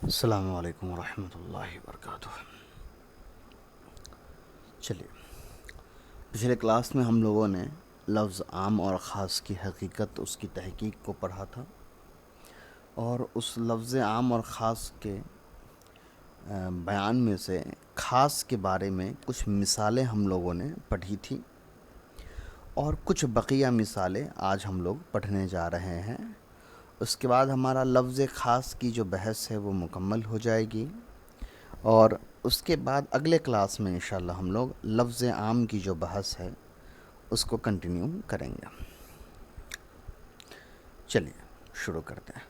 السلام علیکم ورحمۃ اللہ وبرکاتہ۔ چلیے، پچھلے کلاس میں ہم لوگوں نے لفظ عام اور خاص کی حقیقت، اس کی تحقیق کو پڑھا تھا، اور اس لفظ عام اور خاص کے بیان میں سے خاص کے بارے میں کچھ مثالیں ہم لوگوں نے پڑھی تھی، اور کچھ بقیہ مثالیں آج ہم لوگ پڑھنے جا رہے ہیں۔ اس کے بعد ہمارا لفظ خاص کی جو بحث ہے وہ مکمل ہو جائے گی، اور اس کے بعد اگلے کلاس میں انشاءاللہ ہم لوگ لفظ عام کی جو بحث ہے اس کو کنٹینیو کریں گے۔ چلیے شروع کرتے ہیں۔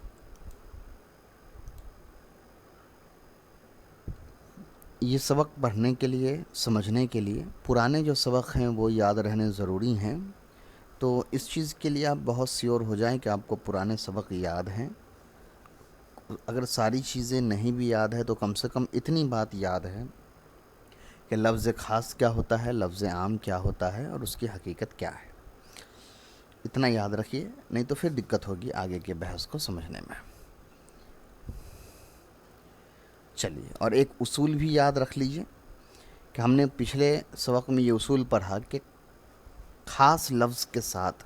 یہ سبق پڑھنے کے لیے، سمجھنے کے لیے پرانے جو سبق ہیں وہ یاد رہنے ضروری ہیں، تو اس چیز کے لیے آپ بہت سیور ہو جائیں کہ آپ کو پرانے سبق یاد ہیں۔ اگر ساری چیزیں نہیں بھی یاد ہے تو کم سے کم اتنی بات یاد ہے کہ لفظ خاص کیا ہوتا ہے، لفظ عام کیا ہوتا ہے، اور اس کی حقیقت کیا ہے۔ اتنا یاد رکھیے، نہیں تو پھر دقت ہوگی آگے کے بحث کو سمجھنے میں۔ چلیے، اور ایک اصول بھی یاد رکھ لیجئے کہ ہم نے پچھلے سبق میں یہ اصول پڑھا کہ خاص لفظ کے ساتھ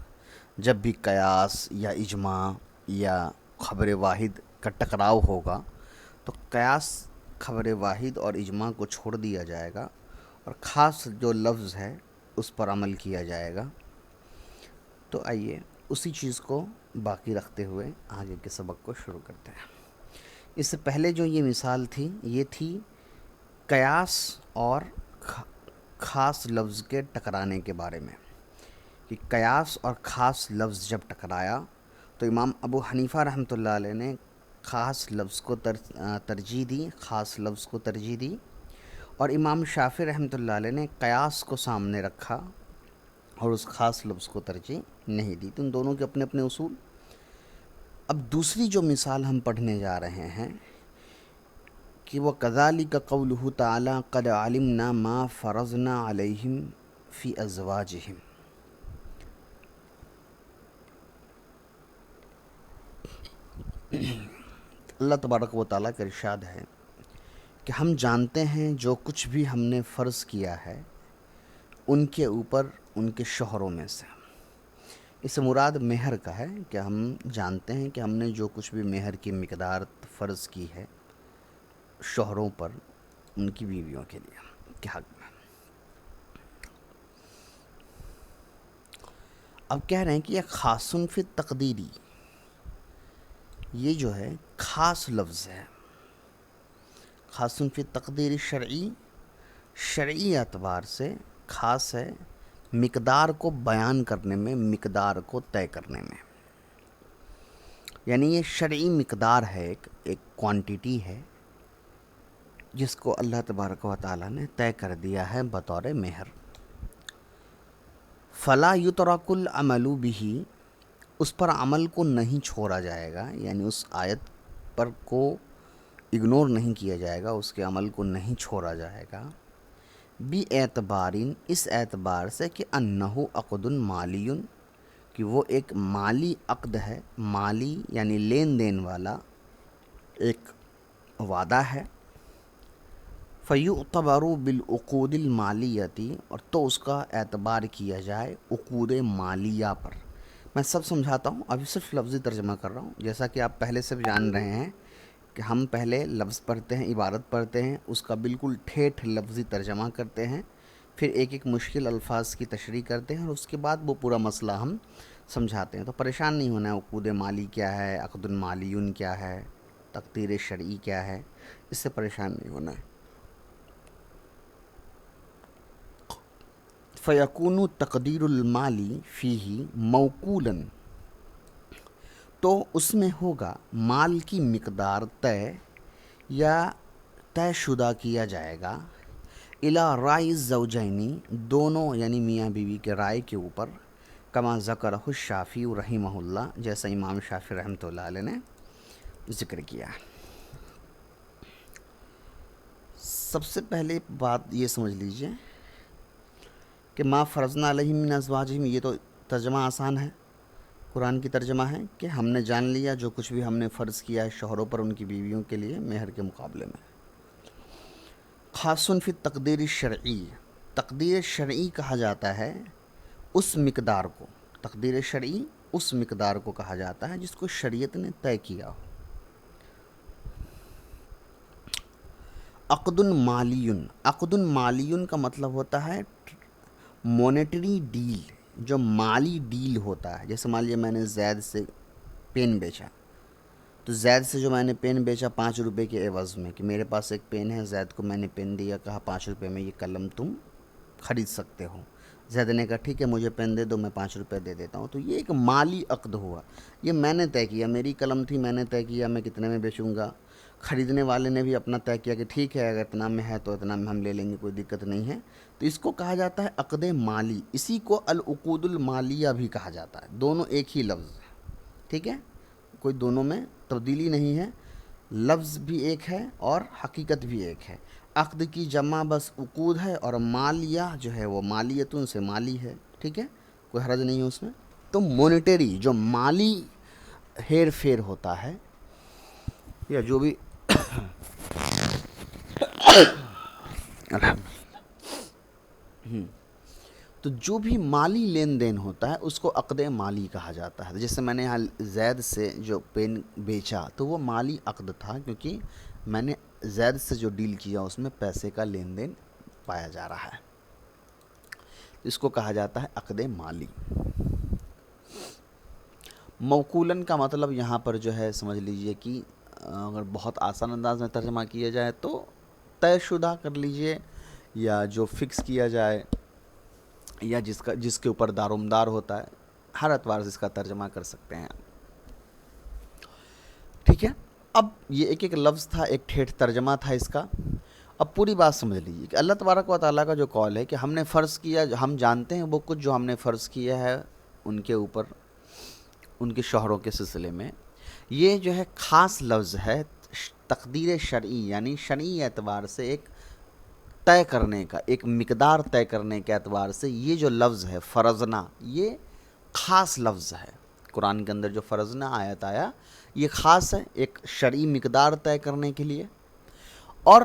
جب بھی قیاس یا اجماع یا خبر واحد کا ٹکراؤ ہوگا تو قیاس، خبر واحد اور اجماع کو چھوڑ دیا جائے گا، اور خاص جو لفظ ہے اس پر عمل کیا جائے گا۔ تو آئیے اسی چیز کو باقی رکھتے ہوئے آگے کے سبق کو شروع کرتے ہیں۔ اس سے پہلے جو یہ مثال تھی، یہ تھی قیاس اور خاص لفظ کے ٹکرانے کے بارے میں، کہ قیاس اور خاص لفظ جب ٹکرایا تو امام ابو حنیفہ رحمۃ اللہ علیہ نے خاص لفظ کو ترجیح دی، خاص لفظ کو ترجیح دی، اور امام شافعی رحمۃ اللہ علیہ نے قیاس کو سامنے رکھا اور اس خاص لفظ کو ترجیح نہیں دی۔ تو ان دونوں کے اپنے اپنے اصول۔ اب دوسری جو مثال ہم پڑھنے جا رہے ہیں کہ وہ کذالک قولہ تعالی قد علمنا ما فرضنا علیہم فی ازواجہم۔ اللہ تبارک و تعالیٰ کا ارشاد ہے کہ ہم جانتے ہیں جو کچھ بھی ہم نے فرض کیا ہے ان کے اوپر ان کے شوہروں میں سے۔ اس سے مراد مہر کا ہے کہ ہم جانتے ہیں کہ ہم نے جو کچھ بھی مہر کی مقدار فرض کی ہے شوہروں پر ان کی بیویوں کے لیے کے حق میں۔ اب کہہ رہے ہیں کہ یہ خاصن فی تقدیری، یہ جو ہے خاص لفظ ہے، خاصن فی تقدیر شرعی، شرعی اعتبار سے خاص ہے، مقدار کو بیان کرنے میں، مقدار کو طے کرنے میں۔ یعنی یہ شرعی مقدار ہے، ایک کوانٹیٹی ہے جس کو اللہ تبارک و تعالیٰ نے طے کر دیا ہے بطور مہر۔ فلا یترک العمل بہ، اس پر عمل کو نہیں چھوڑا جائے گا، یعنی اس آیت پر کو اگنور نہیں کیا جائے گا، اس کے عمل کو نہیں چھوڑا جائے گا، بی اعتبارین، اس اعتبار سے کہ انہو عقد مالی، کہ وہ ایک مالی عقد ہے، مالی یعنی لین دین والا ایک وعدہ ہے۔ فیعتبر بالعقود المالیتی، اور تو اس کا اعتبار کیا جائے عقود مالیہ پر۔ میں سب سمجھاتا ہوں، ابھی صرف لفظی ترجمہ کر رہا ہوں، جیسا کہ آپ پہلے سے بھی جان رہے ہیں کہ ہم پہلے لفظ پڑھتے ہیں، عبارت پڑھتے ہیں، اس کا بالکل ٹھیٹھ لفظی ترجمہ کرتے ہیں، پھر ایک ایک مشکل الفاظ کی تشریح کرتے ہیں، اور اس کے بعد وہ پورا مسئلہ ہم سمجھاتے ہیں۔ تو پریشان نہیں ہونا ہے، عقود مالی کیا ہے، عقد مالیون کیا ہے، تقدیر شرعی کیا ہے، اس سے پریشان نہیں ہونا ہے۔ فیکون تقدیر المالی فیہ موقولا، تو اس میں ہوگا مال کی مقدار طے یا طے شدہ کیا جائے گا، الی رائے الزوجین، دونوں یعنی میاں بیوی کے رائے کے اوپر، کما ذکرہ الشافعی رحمہ اللہ، جیسا امام شافعی رحمۃ اللہ علیہ نے ذکر کیا ہے۔ سب سے پہلے بات یہ سمجھ لیجئے کہ ما فرضنا علیہم من ازواجہم، یہ تو ترجمہ آسان ہے، قرآن کی ترجمہ ہے کہ ہم نے جان لیا جو کچھ بھی ہم نے فرض کیا ہے شوہروں پر ان کی بیویوں کے لیے مہر کے مقابلے میں۔ خاص فی تقدیر شرعی، تقدیر شرعی کہا جاتا ہے اس مقدار کو، تقدیر شرعی اس مقدار کو کہا جاتا ہے جس کو شریعت نے طے کیا ہو۔ عقد مالیون، عقد مالیون کا مطلب ہوتا ہے مونیٹری ڈیل، جو مالی ڈیل ہوتا ہے۔ جیسے مان لیجیے میں نے زید سے پین بیچا، تو زید سے جو میں نے پین بیچا 5 روپے کے عوض میں، کہ میرے پاس ایک پین ہے، زید کو میں نے پین دیا، کہا 5 روپے میں یہ قلم تم خرید سکتے ہو۔ زید نے کہا ٹھیک ہے مجھے پین دے دو، میں 5 روپے دے دیتا ہوں۔ تو یہ ایک مالی عقد ہوا، یہ میں نے طے کیا، میری قلم تھی، میں نے طے کیا میں کتنے میں بیچوں گا۔ خریدنے والے نے بھی اپنا طے کیا کہ ٹھیک ہے اگر اتنا میں ہے تو اتنا میں ہم لے لیں گے، کوئی دقت نہیں ہے۔ تو اس کو کہا جاتا ہے عقد مالی، اسی کو العقود المالیہ بھی کہا جاتا ہے۔ دونوں ایک ہی لفظ ہے، ٹھیک ہے، کوئی دونوں میں تبدیلی نہیں ہے، لفظ بھی ایک ہے اور حقیقت بھی ایک ہے۔ عقد کی جمع بس عقود ہے، اور مالیہ جو ہے وہ مالیتن سے مالی ہے، ٹھیک ہے، کوئی حرج نہیں ہے اس میں۔ تو مونیٹری جو مالی ہیر پھیر ہوتا ہے یا جو بھی تو جو بھی مالی لین دین ہوتا ہے اس کو عقد مالی کہا جاتا ہے۔ جیسے میں نے یہاں زید سے جو پین بیچا تو وہ مالی عقد تھا، کیونکہ میں نے زید سے جو ڈیل کیا اس میں پیسے کا لین دین پایا جا رہا ہے، اس کو کہا جاتا ہے عقد مالی۔ موکولن کا مطلب یہاں پر جو ہے سمجھ لیجئے کہ اگر بہت آسان انداز میں ترجمہ کیا جائے تو طے شدہ کر لیجئے، یا جو فکس کیا جائے، یا جس کے اوپر دارومدار ہوتا ہے، ہر اعتبار سے اس کا ترجمہ کر سکتے ہیں، ٹھیک ہے۔ اب یہ ایک ایک لفظ تھا، ایک ٹھیٹھ ترجمہ تھا اس کا۔ اب پوری بات سمجھ لیجیے کہ اللہ تبارک و تعالیٰ کا جو قول ہے کہ ہم نے فرض کیا، ہم جانتے ہیں وہ کچھ جو ہم نے فرض کیا ہے ان کے اوپر، ان کے شوہروں کے سلسلے میں، یہ جو ہے خاص لفظ ہے تقدیر شرعی، یعنی شرعی اعتبار سے ایک طے کرنے کا، ایک مقدار طے کرنے کے اعتبار سے یہ جو لفظ ہے فرضنا، یہ خاص لفظ ہے۔ قرآن کے اندر جو فرضنا آیت آیا یہ خاص ہے، ایک شرعی مقدار طے کرنے کے لیے، اور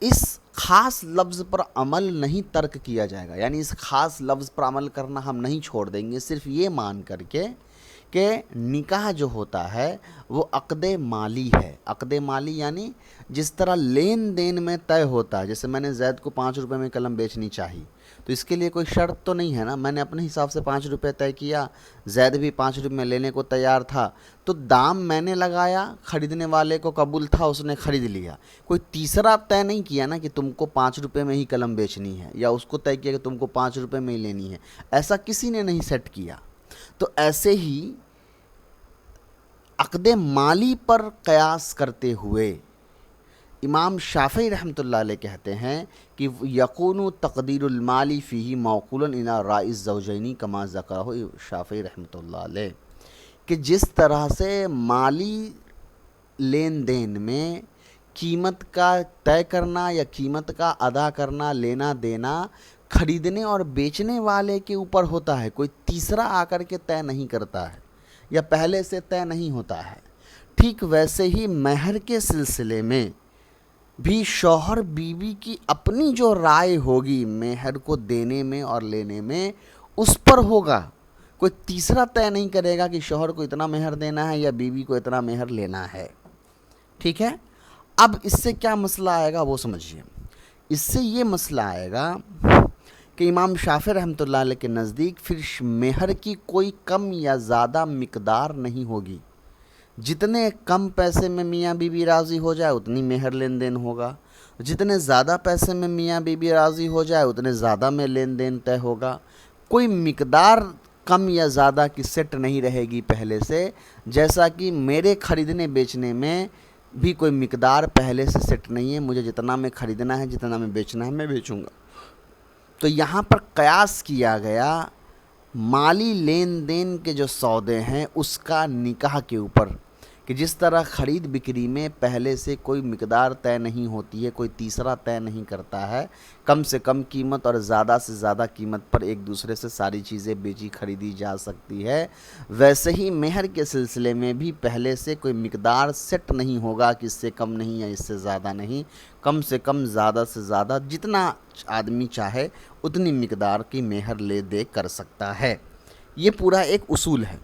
اس خاص لفظ پر عمل نہیں ترک کیا جائے گا، یعنی اس خاص لفظ پر عمل کرنا ہم نہیں چھوڑ دیں گے، صرف یہ مان کر کے کہ نکاح جو ہوتا ہے وہ عقد مالی ہے۔ عقد مالی یعنی جس طرح لین دین میں طے ہوتا ہے، جیسے میں نے زید کو 5 روپے میں قلم بیچنی چاہی تو اس کے لیے کوئی شرط تو نہیں ہے نا، میں نے اپنے حساب سے 5 روپے طے کیا، زید بھی 5 روپے میں لینے کو تیار تھا، تو دام میں نے لگایا، خریدنے والے کو قبول تھا، اس نے خرید لیا۔ کوئی تیسرا طے نہیں کیا نا کہ تم کو 5 روپے میں ہی قلم بیچنی ہے، یا اس کو طے کیا کہ تم کو 5 روپے میں ہی لینی ہے، ایسا کسی نے نہیں سیٹ کیا۔ تو ایسے ہی عقد مالی پر قیاس کرتے ہوئے امام شافعی رحمۃ اللہ علیہ کہتے ہیں کہ یقون تقدیر المالی فیہ موقولا الی رائی الزوجین کما ذکرہ شافعی رحمۃ اللہ علیہ، کہ جس طرح سے مالی لین دین میں قیمت کا طے کرنا یا قیمت کا ادا کرنا، لینا دینا خریدنے اور بیچنے والے کے اوپر ہوتا ہے، کوئی تیسرا آ کر کے طے نہیں کرتا ہے یا پہلے سے طے نہیں ہوتا ہے، ٹھیک ویسے ہی مہر کے سلسلے میں بھی شوہر بیوی کی اپنی جو رائے ہوگی مہر کو دینے میں اور لینے میں اس پر ہوگا، کوئی تیسرا طے نہیں کرے گا کہ شوہر کو اتنا مہر دینا ہے یا بیوی کو اتنا مہر لینا ہے، ٹھیک ہے۔ اب اس سے کیا مسئلہ آئے گا وہ سمجھیے، اس سے یہ مسئلہ آئے گا کہ امام شافعی رحمۃ اللہ علیہ کے نزدیک پھر مہر کی کوئی کم یا زیادہ مقدار نہیں ہوگی، جتنے کم پیسے میں میاں بیوی راضی ہو جائے اتنی مہر لین دین ہوگا، جتنے زیادہ پیسے میں میاں بیوی راضی ہو جائے اتنے زیادہ میں لین دین طے ہوگا، کوئی مقدار کم یا زیادہ کی سیٹ نہیں رہے گی پہلے سے، جیسا کہ میرے خریدنے بیچنے میں بھی کوئی مقدار پہلے سے سیٹ نہیں ہے، مجھے جتنا میں خریدنا ہے جتنا میں بیچنا ہے میں بیچوں گا۔ تو یہاں پر قیاس کیا گیا مالی لین دین کے جو سودے ہیں اس کا نکاح کے اوپر، کہ جس طرح خرید بکری میں پہلے سے کوئی مقدار طے نہیں ہوتی ہے، کوئی تیسرا طے نہیں کرتا ہے، کم سے کم قیمت اور زیادہ سے زیادہ قیمت پر ایک دوسرے سے ساری چیزیں بیچی خریدی جا سکتی ہے، ویسے ہی مہر کے سلسلے میں بھی پہلے سے کوئی مقدار سیٹ نہیں ہوگا کہ اس سے کم نہیں یا اس سے زیادہ نہیں، کم سے کم زیادہ سے زیادہ جتنا آدمی چاہے اتنی مقدار کی مہر لے دے کر سکتا ہے۔ یہ پورا ایک اصول ہے۔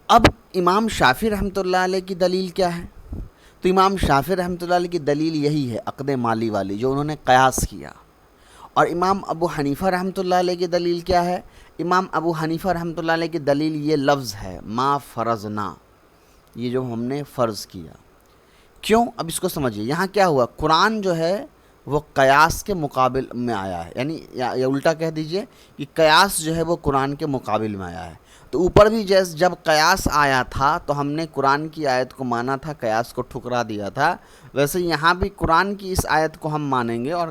اب امام شافعی رحمۃ اللہ علیہ کی دلیل کیا ہے؟ تو امام شافعی رحمۃ اللہ علیہ کی دلیل یہی ہے، عقد مالی والی، جو انہوں نے قیاس کیا۔ اور امام ابو حنیفہ رحمۃ اللہ علیہ کی دلیل کیا ہے؟ امام ابو حنیفہ رحمۃ اللہ علیہ کی دلیل یہ لفظ ہے، ما فرضنا، یہ جو ہم نے فرض کیا۔ کیوں؟ اب اس کو سمجھیے، یہاں کیا ہوا، قرآن جو ہے وہ قیاس کے مقابل میں آیا ہے، یعنی یا الٹا کہہ دیجئے کہ قیاس جو ہے وہ قرآن کے مقابل میں آیا ہے۔ تو اوپر بھی جب قیاس آیا تھا تو ہم نے قرآن کی آیت کو مانا تھا، قیاس کو ٹھکرا دیا تھا، ویسے یہاں بھی قرآن کی اس آیت کو ہم مانیں گے اور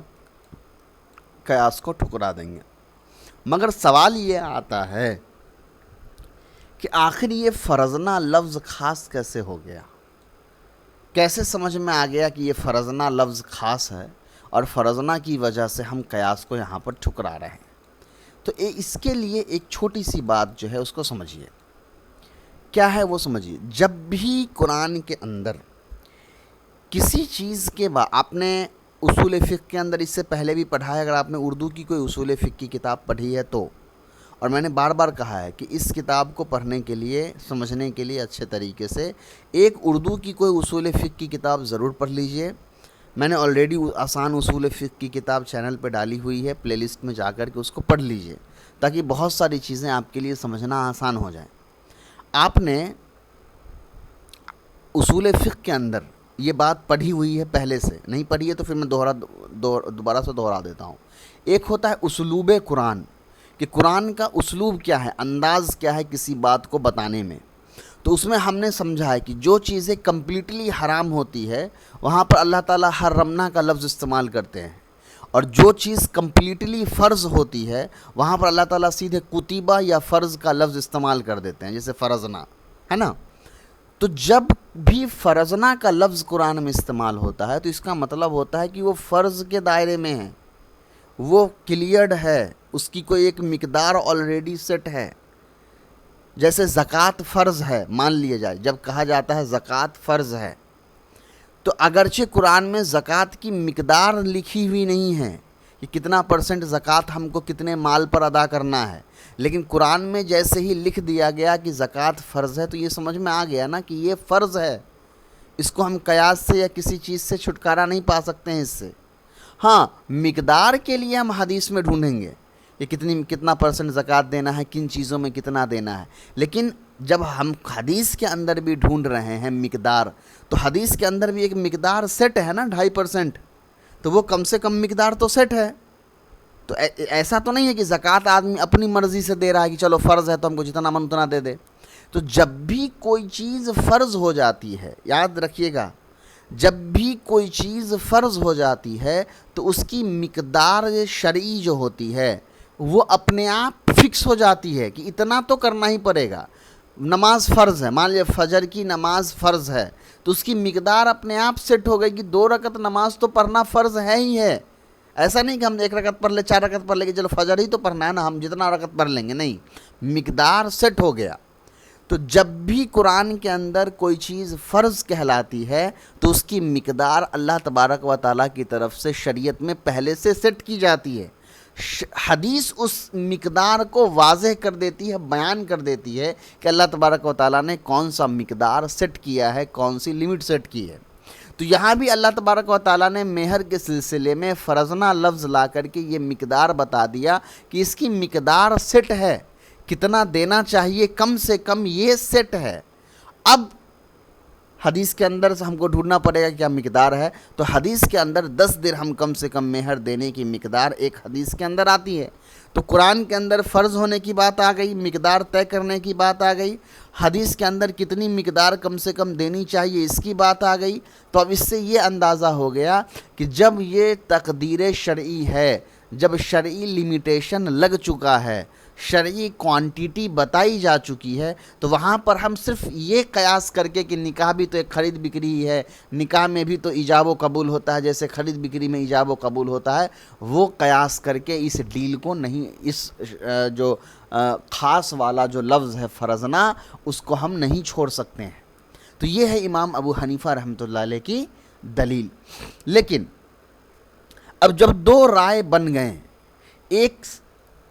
قیاس کو ٹھکرا دیں گے۔ مگر سوال یہ آتا ہے کہ آخر یہ فرضنا لفظ خاص کیسے ہو گیا؟ کیسے سمجھ میں آ گیا کہ یہ فرضنا لفظ خاص ہے اور فرضنا کی وجہ سے ہم قیاس کو یہاں پر ٹھکرا رہے ہیں؟ تو اس کے لیے ایک چھوٹی سی بات جو ہے اس کو سمجھیے، کیا ہے وہ سمجھیے۔ جب بھی قرآن کے اندر کسی چیز کے آپ نے اصول فقہ کے اندر اس سے پہلے بھی پڑھا ہے، اگر آپ نے اردو کی کوئی اصول فقہ کی کتاب پڑھی ہے تو، اور میں نے بار بار کہا ہے کہ اس کتاب کو پڑھنے کے لیے، سمجھنے کے لیے اچھے طریقے سے ایک اردو کی کوئی اصول فقہ کی کتاب ضرور پڑھ لیجئے۔ میں نے آلریڈی آسان اصول فقہ کی کتاب چینل پہ ڈالی ہوئی ہے، پلے لسٹ میں جا کر کے اس کو پڑھ لیجئے تاکہ بہت ساری چیزیں آپ کے لیے سمجھنا آسان ہو جائیں۔ آپ نے اصول فقہ کے اندر یہ بات پڑھی ہوئی ہے پہلے سے، نہیں پڑھی ہے تو پھر میں دوبارہ سے دہرا دیتا ہوں۔ ایک ہوتا ہے اسلوب قرآن، کہ قرآن کا اسلوب کیا ہے، انداز کیا ہے کسی بات کو بتانے میں۔ تو اس میں ہم نے سمجھا ہے کہ جو چیزیں کمپلیٹلی حرام ہوتی ہے وہاں پر اللہ تعالیٰ حرمنا کا لفظ استعمال کرتے ہیں، اور جو چیز کمپلیٹلی فرض ہوتی ہے وہاں پر اللہ تعالیٰ سیدھے کتبہ یا فرض کا لفظ استعمال کر دیتے ہیں، جیسے فرضنا ہے نا۔ تو جب بھی فرضنا کا لفظ قرآن میں استعمال ہوتا ہے تو اس کا مطلب ہوتا ہے کہ وہ فرض کے دائرے میں ہے، وہ کلیئرڈ ہے، اس کی کوئی ایک مقدار آلریڈی سیٹ ہے۔ جیسے زکوٰۃ فرض ہے، مان لیا جائے، جب کہا جاتا ہے زکوٰۃ فرض ہے تو اگرچہ قرآن میں زکوٰۃ کی مقدار لکھی ہوئی نہیں ہے کہ کتنا پرسنٹ زکوٰۃ ہم کو کتنے مال پر ادا کرنا ہے، لیکن قرآن میں جیسے ہی لکھ دیا گیا کہ زکوٰۃ فرض ہے تو یہ سمجھ میں آ گیا نا کہ یہ فرض ہے، اس کو ہم قیاس سے یا کسی چیز سے چھٹکارا نہیں پا سکتے ہیں اس سے۔ ہاں، مقدار کے لیے ہم حدیث میں ڈھونڈیں گے کہ کتنا پرسنٹ زکوٰۃ دینا ہے، کن چیزوں میں کتنا دینا ہے، لیکن جب ہم حدیث کے اندر بھی ڈھونڈ رہے ہیں مقدار، تو حدیث کے اندر بھی ایک مقدار سیٹ ہے نا، 2.5%، تو وہ کم سے کم مقدار تو سیٹ ہے۔ تو ایسا تو نہیں ہے کہ زکوٰۃ آدمی اپنی مرضی سے دے رہا ہے کہ چلو فرض ہے تو ہم کو جتنا من اتنا دے دے۔ تو جب بھی کوئی چیز فرض ہو جاتی ہے، یاد رکھیے گا، جب بھی کوئی چیز فرض ہو جاتی ہے تو اس کی مقدار شرعی جو ہوتی ہے وہ اپنے آپ فکس ہو جاتی ہے کہ اتنا تو کرنا ہی پڑے گا۔ نماز فرض ہے، مان لیے فجر کی نماز فرض ہے تو اس کی مقدار اپنے آپ سیٹ ہو گئی کہ 2 رکعت نماز تو پڑھنا فرض ہے ہی ہے۔ ایسا نہیں کہ ہم 1 رکعت پڑھ لے، 4 رکعت پڑھ لے کہ چلو فجر ہی تو پڑھنا ہے نا، ہم جتنا رکعت پڑھ لیں گے، نہیں، مقدار سیٹ ہو گیا۔ تو جب بھی قرآن کے اندر کوئی چیز فرض کہلاتی ہے تو اس کی مقدار اللہ تبارک و تعالیٰ کی طرف سے شریعت میں پہلے سے سیٹ کی جاتی ہے۔ حدیث اس مقدار کو واضح کر دیتی ہے، بیان کر دیتی ہے کہ اللہ تبارک و تعالیٰ نے کون سا مقدار سیٹ کیا ہے، کون سی لمٹ سیٹ کی ہے۔ تو یہاں بھی اللہ تبارک و تعالیٰ نے مہر کے سلسلے میں فرضنا لفظ لا کر کے یہ مقدار بتا دیا کہ اس کی مقدار سیٹ ہے، کتنا دینا چاہیے کم سے کم یہ سیٹ ہے۔ اب حدیث کے اندر سے ہم کو ڈھونڈنا پڑے گا کیا مقدار ہے، تو حدیث کے اندر 10 درہم کم سے کم مہر دینے کی مقدار ایک حدیث کے اندر آتی ہے۔ تو قرآن کے اندر فرض ہونے کی بات آ گئی، مقدار طے کرنے کی بات آ گئی، حدیث کے اندر کتنی مقدار کم سے کم دینی چاہیے اس کی بات آ گئی۔ تو اب اس سے یہ اندازہ ہو گیا کہ جب یہ تقدیر شرعی ہے، جب شرعی لیمیٹیشن لگ چکا ہے، شرعی کوانٹیٹی بتائی جا چکی ہے، تو وہاں پر ہم صرف یہ قیاس کر کے کہ نکاح بھی تو ایک خرید بکری ہی ہے، نکاح میں بھی تو ایجاب و قبول ہوتا ہے جیسے خرید بکری میں ایجاب و قبول ہوتا ہے، وہ قیاس کر کے اس ڈیل کو نہیں، اس جو خاص والا جو لفظ ہے فرضنا، اس کو ہم نہیں چھوڑ سکتے ہیں۔ تو یہ ہے امام ابو حنیفہ رحمۃ اللہ علیہ کی دلیل۔ لیکن اب جب دو رائے بن گئے، ایک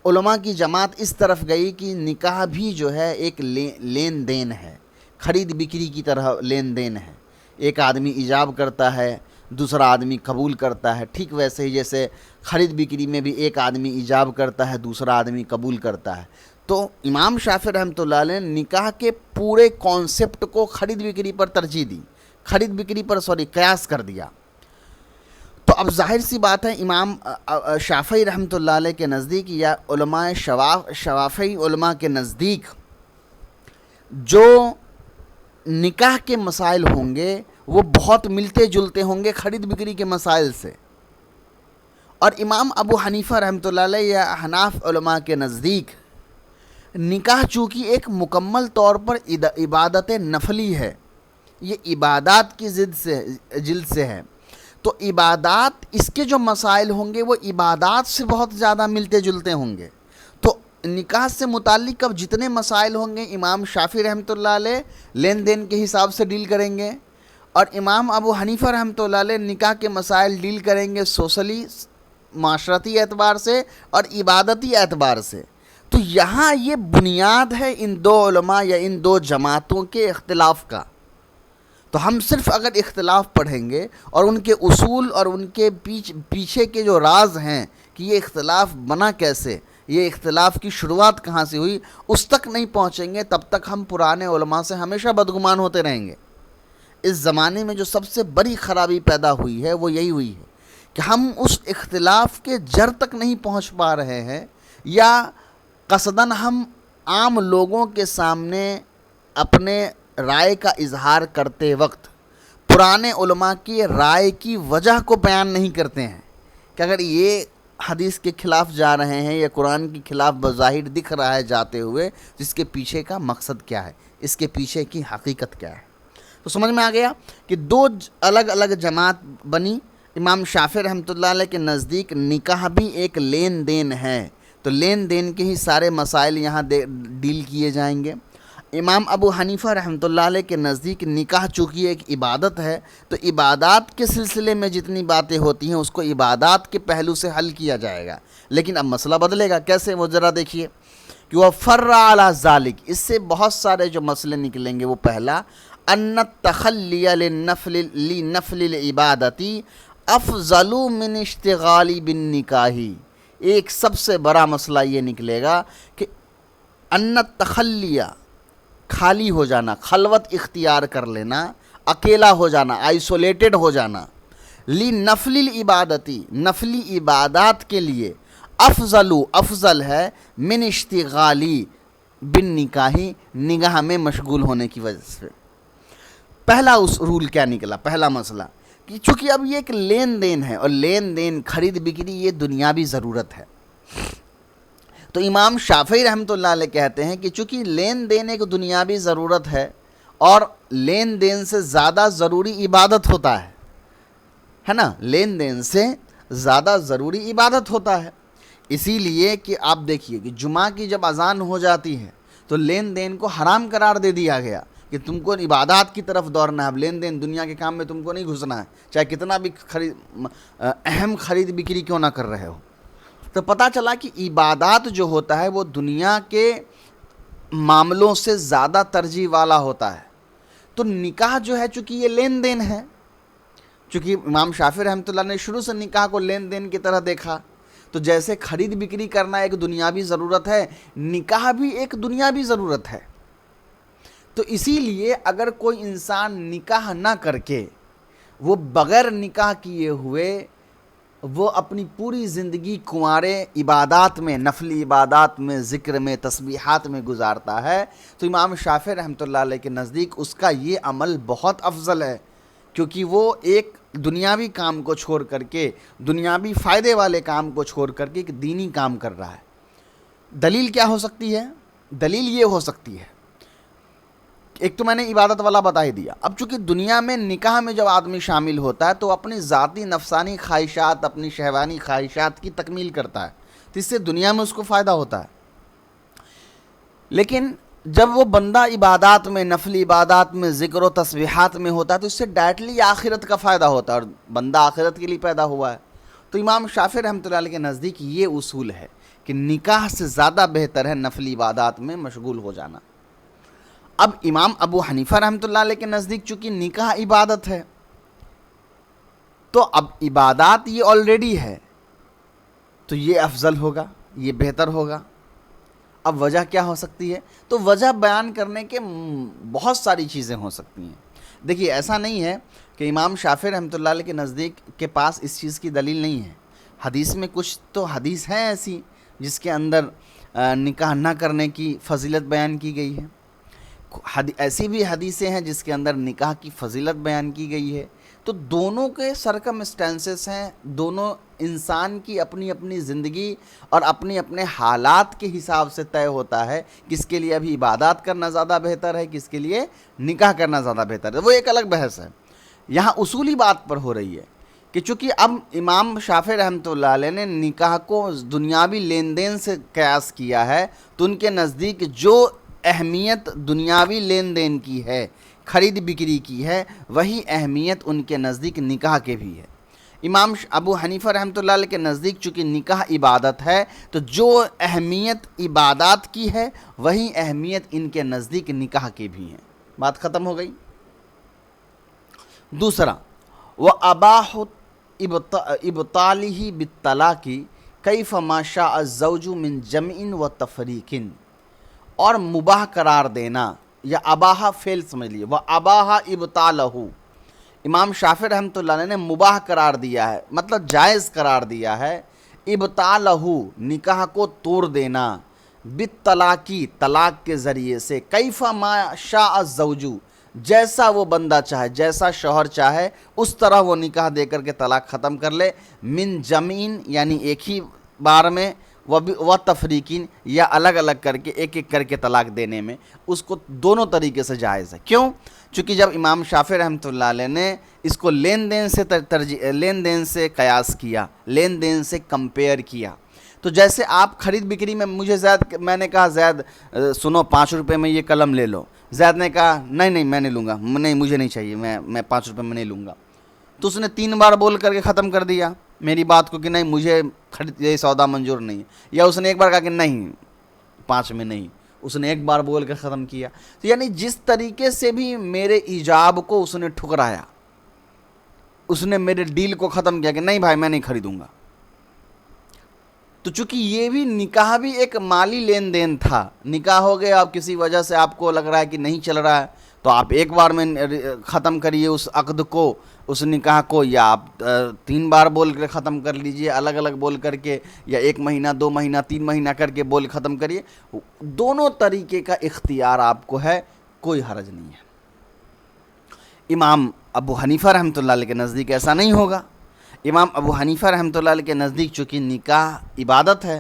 علماء کی جماعت اس طرف گئی کہ نکاح بھی جو ہے ایک لین دین ہے، خرید بکری کی طرح لین دین ہے، ایک آدمی ایجاب کرتا ہے دوسرا آدمی قبول کرتا ہے، ٹھیک ویسے ہی جیسے خرید بکری میں بھی ایک آدمی ایجاب کرتا ہے دوسرا آدمی قبول کرتا ہے۔ تو امام شافعی رحمۃ اللہ علیہ نے نکاح کے پورے کانسیپٹ کو خرید بکری پر ترجیح دی، خرید بکری پر قیاس کر دیا۔ تو اب ظاہر سی بات ہے امام شافعی رحمۃ اللہ علیہ کے نزدیک یا علماء شافعی علماء کے نزدیک جو نکاح کے مسائل ہوں گے وہ بہت ملتے جلتے ہوں گے خرید بکری کے مسائل سے، اور امام ابو حنیفہ رحمۃ اللہ علیہ یا حناف علماء کے نزدیک نکاح چونکہ ایک مکمل طور پر عبادت نفلی ہے، یہ عبادات کی جلد سے ہے، تو عبادات اس کے جو مسائل ہوں گے وہ عبادات سے بہت زیادہ ملتے جلتے ہوں گے۔ تو نکاح سے متعلق اب جتنے مسائل ہوں گے امام شافعی رحمۃ اللہ علیہ لین دین کے حساب سے ڈیل کریں گے، اور امام ابو حنیفہ رحمۃ اللہ علیہ نکاح کے مسائل ڈیل کریں گے سوشلی معاشرتی اعتبار سے اور عبادتی اعتبار سے۔ تو یہاں یہ بنیاد ہے ان دو علماء یا ان دو جماعتوں کے اختلاف کا۔ تو ہم صرف اگر اختلاف پڑھیں گے اور ان کے اصول اور ان کے پیچھے کے جو راز ہیں کہ یہ اختلاف بنا کیسے، یہ اختلاف کی شروعات کہاں سے ہوئی، اس تک نہیں پہنچیں گے، تب تک ہم پرانے علماء سے ہمیشہ بدگمان ہوتے رہیں گے۔ اس زمانے میں جو سب سے بڑی خرابی پیدا ہوئی ہے وہ یہی ہوئی ہے کہ ہم اس اختلاف کے جڑ تک نہیں پہنچ پا رہے ہیں، یا قصداً ہم عام لوگوں کے سامنے اپنے رائے کا اظہار کرتے وقت پرانے علماء کی رائے کی وجہ کو بیان نہیں کرتے ہیں کہ اگر یہ حدیث کے خلاف جا رہے ہیں یا قرآن کے خلاف بظاہر دکھ رہا ہے جاتے ہوئے، جس کے پیچھے کا مقصد کیا ہے، اس کے پیچھے کی حقیقت کیا ہے۔ تو سمجھ میں آ گیا کہ دو الگ الگ جماعت بنی۔ امام شافعی رحمۃ اللہ علیہ کے نزدیک نکاح بھی ایک لین دین ہے، تو لین دین کے ہی سارے مسائل یہاں ڈیل کیے جائیں گے۔ امام ابو حنیفہ رحمۃ اللہ علیہ کے نزدیک نکاح چونکہ ایک عبادت ہے، تو عبادات کے سلسلے میں جتنی باتیں ہوتی ہیں اس کو عبادات کے پہلو سے حل کیا جائے گا۔ لیکن اب مسئلہ بدلے گا، کیسے؟ وہ ذرا دیکھیے کہ وہ فرع علی ذالک، اس سے بہت سارے جو مسئلے نکلیں گے۔ وہ پہلا، ان التخلی لنفل العبادتی افضل من اشتغالی بالنکاح۔ ایک سب سے بڑا مسئلہ یہ نکلے گا کہ ان التخلی، خالی ہو جانا، خلوت اختیار کر لینا، اکیلا ہو جانا، آئسولیٹڈ ہو جانا، لنفل العبادتی، نفلی عبادات کے لیے، افضل ہے من اشتغالی بالنکاح، نگاہ میں مشغول ہونے کی وجہ سے۔ پہلا اس رول کیا نکلا، پہلا مسئلہ کہ چونکہ اب یہ ایک لین دین ہے، اور لین دین خرید بکری یہ دنیاوی ضرورت ہے، تو امام شافعی رحمۃ اللہ علیہ کہتے ہیں کہ چونکہ لین دین ایک دنیاوی ضرورت ہے اور لین دین سے زیادہ ضروری عبادت ہوتا ہے نا، لین دین سے زیادہ ضروری عبادت ہوتا ہے، اسی لیے کہ آپ دیکھیے کہ جمعہ کی جب اذان ہو جاتی ہے تو لین دین کو حرام قرار دے دیا گیا کہ تم کو عبادات کی طرف دوڑنا ہے، اب لین دین دنیا کے کام میں تم کو نہیں گھسنا ہے، چاہے کتنا بھی اہم خرید بکری کیوں نہ کر رہے ہو۔ تو پتہ چلا کہ عبادات جو ہوتا ہے وہ دنیا کے معاملوں سے زیادہ ترجیح والا ہوتا ہے۔ تو نکاح جو ہے چونکہ یہ لین دین ہے، چونکہ امام شافعی رحمۃ اللہ نے شروع سے نکاح کو لین دین کی طرح دیکھا، تو جیسے خرید بکری کرنا ایک دنیاوی ضرورت ہے، نکاح بھی ایک دنیاوی ضرورت ہے۔ تو اسی لیے اگر کوئی انسان نکاح نہ کر کے، وہ بغیر نکاح کیے ہوئے وہ اپنی پوری زندگی کنوارے عبادات میں، نفلی عبادات میں، ذکر میں، تسبیحات میں گزارتا ہے، تو امام شافعی رحمۃ اللہ علیہ کے نزدیک اس کا یہ عمل بہت افضل ہے، کیونکہ وہ ایک دنیاوی کام کو چھوڑ کر کے، دنیاوی فائدے والے کام کو چھوڑ کر کے ایک دینی کام کر رہا ہے۔ دلیل کیا ہو سکتی ہے؟ دلیل یہ ہو سکتی ہے، ایک تو میں نے عبادت والا بتا ہی دیا، اب چونکہ دنیا میں نکاح میں جب آدمی شامل ہوتا ہے تو اپنی ذاتی نفسانی خواہشات، اپنی شہوانی خواہشات کی تکمیل کرتا ہے، تو اس سے دنیا میں اس کو فائدہ ہوتا ہے۔ لیکن جب وہ بندہ عبادات میں، نفلی عبادات میں، ذکر و تسبیحات میں ہوتا ہے تو اس سے ڈائریکٹلی آخرت کا فائدہ ہوتا ہے، اور بندہ آخرت کے لیے پیدا ہوا ہے۔ تو امام شافعی رحمۃ اللہ علیہ کے نزدیک یہ اصول ہے کہ نکاح سے زیادہ بہتر ہے نفلی عبادات میں مشغول ہو جانا۔ اب امام ابو حنیفہ رحمۃ اللہ علیہ کے نزدیک چونکہ نکاح عبادت ہے، تو اب عبادات یہ آلریڈی ہے، تو یہ افضل ہوگا، یہ بہتر ہوگا۔ اب وجہ کیا ہو سکتی ہے؟ تو وجہ بیان کرنے کے بہت ساری چیزیں ہو سکتی ہیں۔ دیکھیے ایسا نہیں ہے کہ امام شافعی رحمۃ اللہ علیہ کے نزدیک کے پاس اس چیز کی دلیل نہیں ہے۔ حدیث میں کچھ تو حدیث ہیں ایسی جس کے اندر نکاح نہ کرنے کی فضیلت بیان کی گئی ہے، ایسی بھی حدیثیں ہیں جس کے اندر نکاح کی فضیلت بیان کی گئی ہے۔ تو دونوں کے سرکمسٹینسز ہیں، دونوں انسان کی اپنی اپنی زندگی اور اپنے اپنے حالات کے حساب سے طے ہوتا ہے کس کے لیے ابھی عبادات کرنا زیادہ بہتر ہے، کس کے لیے نکاح کرنا زیادہ بہتر ہے، وہ ایک الگ بحث ہے۔ یہاں اصولی بات پر ہو رہی ہے کہ چونکہ اب امام شافعی رحمۃ اللہ علیہ نے نکاح کو دنیاوی لین دین سے قیاس کیا ہے، تو ان کے نزدیک جو اہمیت دنیاوی لین دین کی ہے، خرید بکری کی ہے، وہی اہمیت ان کے نزدیک نکاح کے بھی ہے۔ امام ابو حنیفہ رحمۃ اللہ علیہ کے نزدیک چونکہ نکاح عبادت ہے، تو جو اہمیت عبادات کی ہے وہی اہمیت ان کے نزدیک نکاح کی بھی ہے۔ بات ختم ہو گئی۔ دوسرا، وَأَبَاحُ إِبْطَالِهِ بِالطَّلَاقِ كَيْفَ مَا شَاءَ الزَّوْجُ مِنْ جَمْعٍ وَتَفْرِيقٍ، اور مباح قرار دینا، یا اباحہ فعل سمجھ لیے، وَأَبَاحَ إِبْطَالَهُ، امام شافعی رحمۃ اللہ علیہ نے مباح قرار دیا ہے، مطلب جائز قرار دیا ہے، ابطالہ نکاح کو توڑ دینا، بالطلاقی طلاق کے ذریعے سے، کیف ما شاء الزوج، جیسا وہ بندہ چاہے، جیسا شوہر چاہے اس طرح وہ نکاح دے کر کے طلاق ختم کر لے، من جمعین یعنی ایک ہی بار میں، و تفریقین یا الگ الگ کر کے ایک ایک کر کے طلاق دینے میں، اس کو دونوں طریقے سے جائز ہے۔ کیوں؟ چونکہ جب امام شافعی رحمۃ اللہ علیہ نے اس کو لین دین سے قیاس کیا، لین دین سے کمپیئر کیا، تو جیسے آپ خرید بکری میں میں نے کہا زید سنو 5 روپے میں یہ قلم لے لو، زید نے کہا نہیں میں نہیں لوں گا، نہیں مجھے نہیں چاہیے، میں 5 روپے میں نہیں لوں گا، تو اس نے 3 بار بول کر کے ختم کر دیا میری بات کو کہ نہیں مجھے یہ سودا منظور نہیں ہے، یا اس نے ایک بار کہا کہ نہیں 5 میں نہیں، اس نے ایک بار بول کر ختم کیا، تو یعنی جس طریقے سے بھی میرے ایجاب کو اس نے ٹھکرایا، اس نے میرے ڈیل کو ختم کیا کہ نہیں بھائی میں نہیں خریدوں گا۔ تو چونکہ یہ بھی نکاح بھی ایک مالی لین دین تھا، نکاح ہو گیا، اب کسی وجہ سے آپ کو لگ رہا ہے کہ نہیں چل رہا ہے، تو آپ ایک بار میں ختم کریے اس عقد کو، اس نکاح کو، یا آپ 3 بار بول کر ختم کر لیجئے، الگ الگ بول کر کے، یا 1 مہینہ 2 مہینہ 3 مہینہ کر کے بول ختم کریے، دونوں طریقے کا اختیار آپ کو ہے، کوئی حرج نہیں ہے۔ امام ابو حنیفہ رحمۃ اللہ علیہ کے نزدیک ایسا نہیں ہوگا۔ امام ابو حنیفہ رحمۃ اللہ علیہ کے نزدیک چونکہ نکاح عبادت ہے،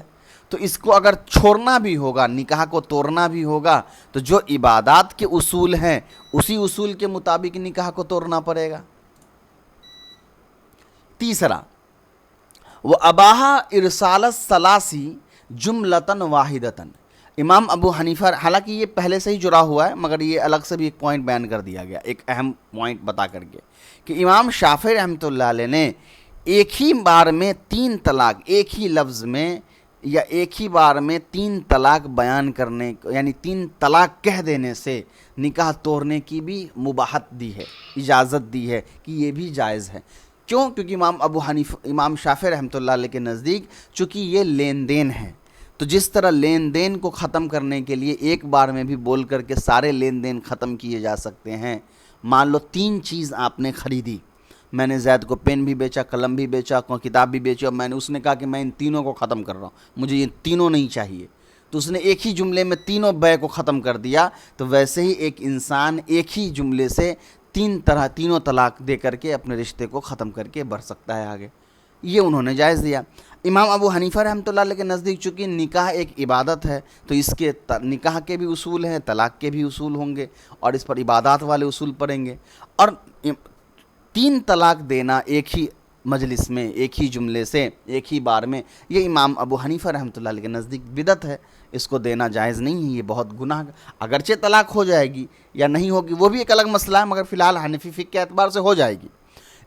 تو اس کو اگر چھوڑنا بھی ہوگا، نکاح کو توڑنا بھی ہوگا، تو جو عبادات کے اصول ہیں اسی اصول کے مطابق نکاح کو توڑنا پڑے گا۔ تیسرا، وَأَبَاحَ إِرْسَالَ الثَّلَاثِ جُمْلَةً وَاحِدَةً، امام ابو حنیفہ، حالانکہ یہ پہلے سے ہی جڑا ہوا ہے مگر یہ الگ سے بھی ایک پوائنٹ بیان کر دیا گیا، ایک اہم پوائنٹ بتا کر کے، کہ امام شافعی رحمۃ اللہ علیہ نے ایک ہی بار میں 3 طلاق، ایک ہی لفظ میں یا ایک ہی بار میں 3 طلاق بیان کرنے، یعنی 3 طلاق کہہ دینے سے نکاح توڑنے کی بھی مباحت دی ہے، اجازت دی ہے کہ یہ بھی جائز ہے۔ کیوں؟ کیونکہ امام شافعی رحمۃ اللہ علیہ کے نزدیک چونکہ یہ لین دین ہے، تو جس طرح لین دین کو ختم کرنے کے لیے ایک بار میں بھی بول کر کے سارے لین دین ختم کیے جا سکتے ہیں۔ مان لو 3 چیز آپ نے خریدی، میں نے زید کو پین بھی بیچا، قلم بھی بیچا، کتاب بھی بیچی، اور اس نے کہا کہ میں ان تینوں کو ختم کر رہا ہوں، مجھے یہ تینوں نہیں چاہیے، تو اس نے ایک ہی جملے میں تینوں بے کو ختم کر دیا۔ تو ویسے ہی ایک انسان ایک ہی جملے سے تینوں طلاق دے کر کے اپنے رشتے کو ختم کر کے بڑھ سکتا ہے آگے۔ یہ انہوں نے جائز دیا۔ امام ابو حنیفہ رحمۃ اللہ علیہ کے نزدیک چونکہ نکاح ایک عبادت ہے تو اس کے نکاح کے بھی اصول ہیں، طلاق کے بھی اصول ہوں گے، اور اس پر عبادات والے اصول پڑیں گے۔ اور 3 طلاق دینا ایک ہی مجلس میں، ایک ہی جملے سے، ایک ہی بار میں، یہ امام ابو حنیفہ رحمۃ اللہ علیہ کے نزدیک بدعت ہے، اس کو دینا جائز نہیں ہے، یہ بہت گناہ، اگرچہ طلاق ہو جائے گی یا نہیں ہوگی وہ بھی ایک الگ مسئلہ ہے، مگر فی الحال حنفی فقہ کے اعتبار سے ہو جائے گی،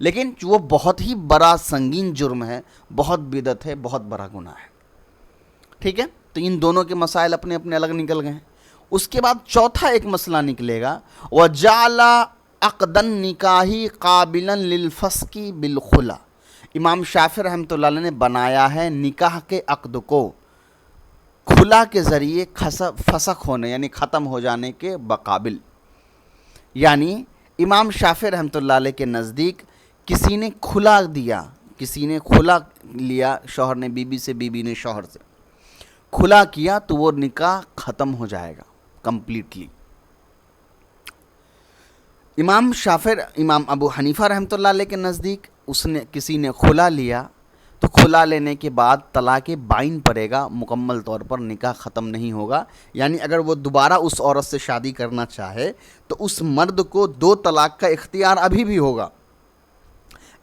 لیکن وہ بہت ہی بڑا سنگین جرم ہے، بہت بدعت ہے، بہت بڑا گناہ ہے۔ ٹھیک ہے، تو ان دونوں کے مسائل اپنے اپنے الگ نکل گئے ہیں۔ اس کے بعد چوتھا ایک مسئلہ نکلے گا، وَجَعَلَ عَقْدَ النِّکَاحِ قَابِلًا لِلْفَسْقِ بِالْخُلَّى۔ امام شافعی رحمۃ اللہ علیہ نے بنایا ہے نکاح کے عقد کو کھلا کے ذریعے فسخ ہونے یعنی ختم ہو جانے کے بقابل۔ یعنی امام شافعی رحمۃ اللہ علیہ کے نزدیک کسی نے کھلا دیا، کسی نے کھلا لیا، شوہر نے بیوی سے، بیوی نے شوہر سے کھلا کیا تو وہ نکاح ختم ہو جائے گا کمپلیٹلی۔ امام ابو حنیفہ رحمۃ اللہ علیہ کے نزدیک کسی نے کھلا لیا تو کھلا لینے کے بعد طلاق بائن پڑے گا، مکمل طور پر نکاح ختم نہیں ہوگا۔ یعنی اگر وہ دوبارہ اس عورت سے شادی کرنا چاہے تو اس مرد کو 2 طلاق کا اختیار ابھی بھی ہوگا۔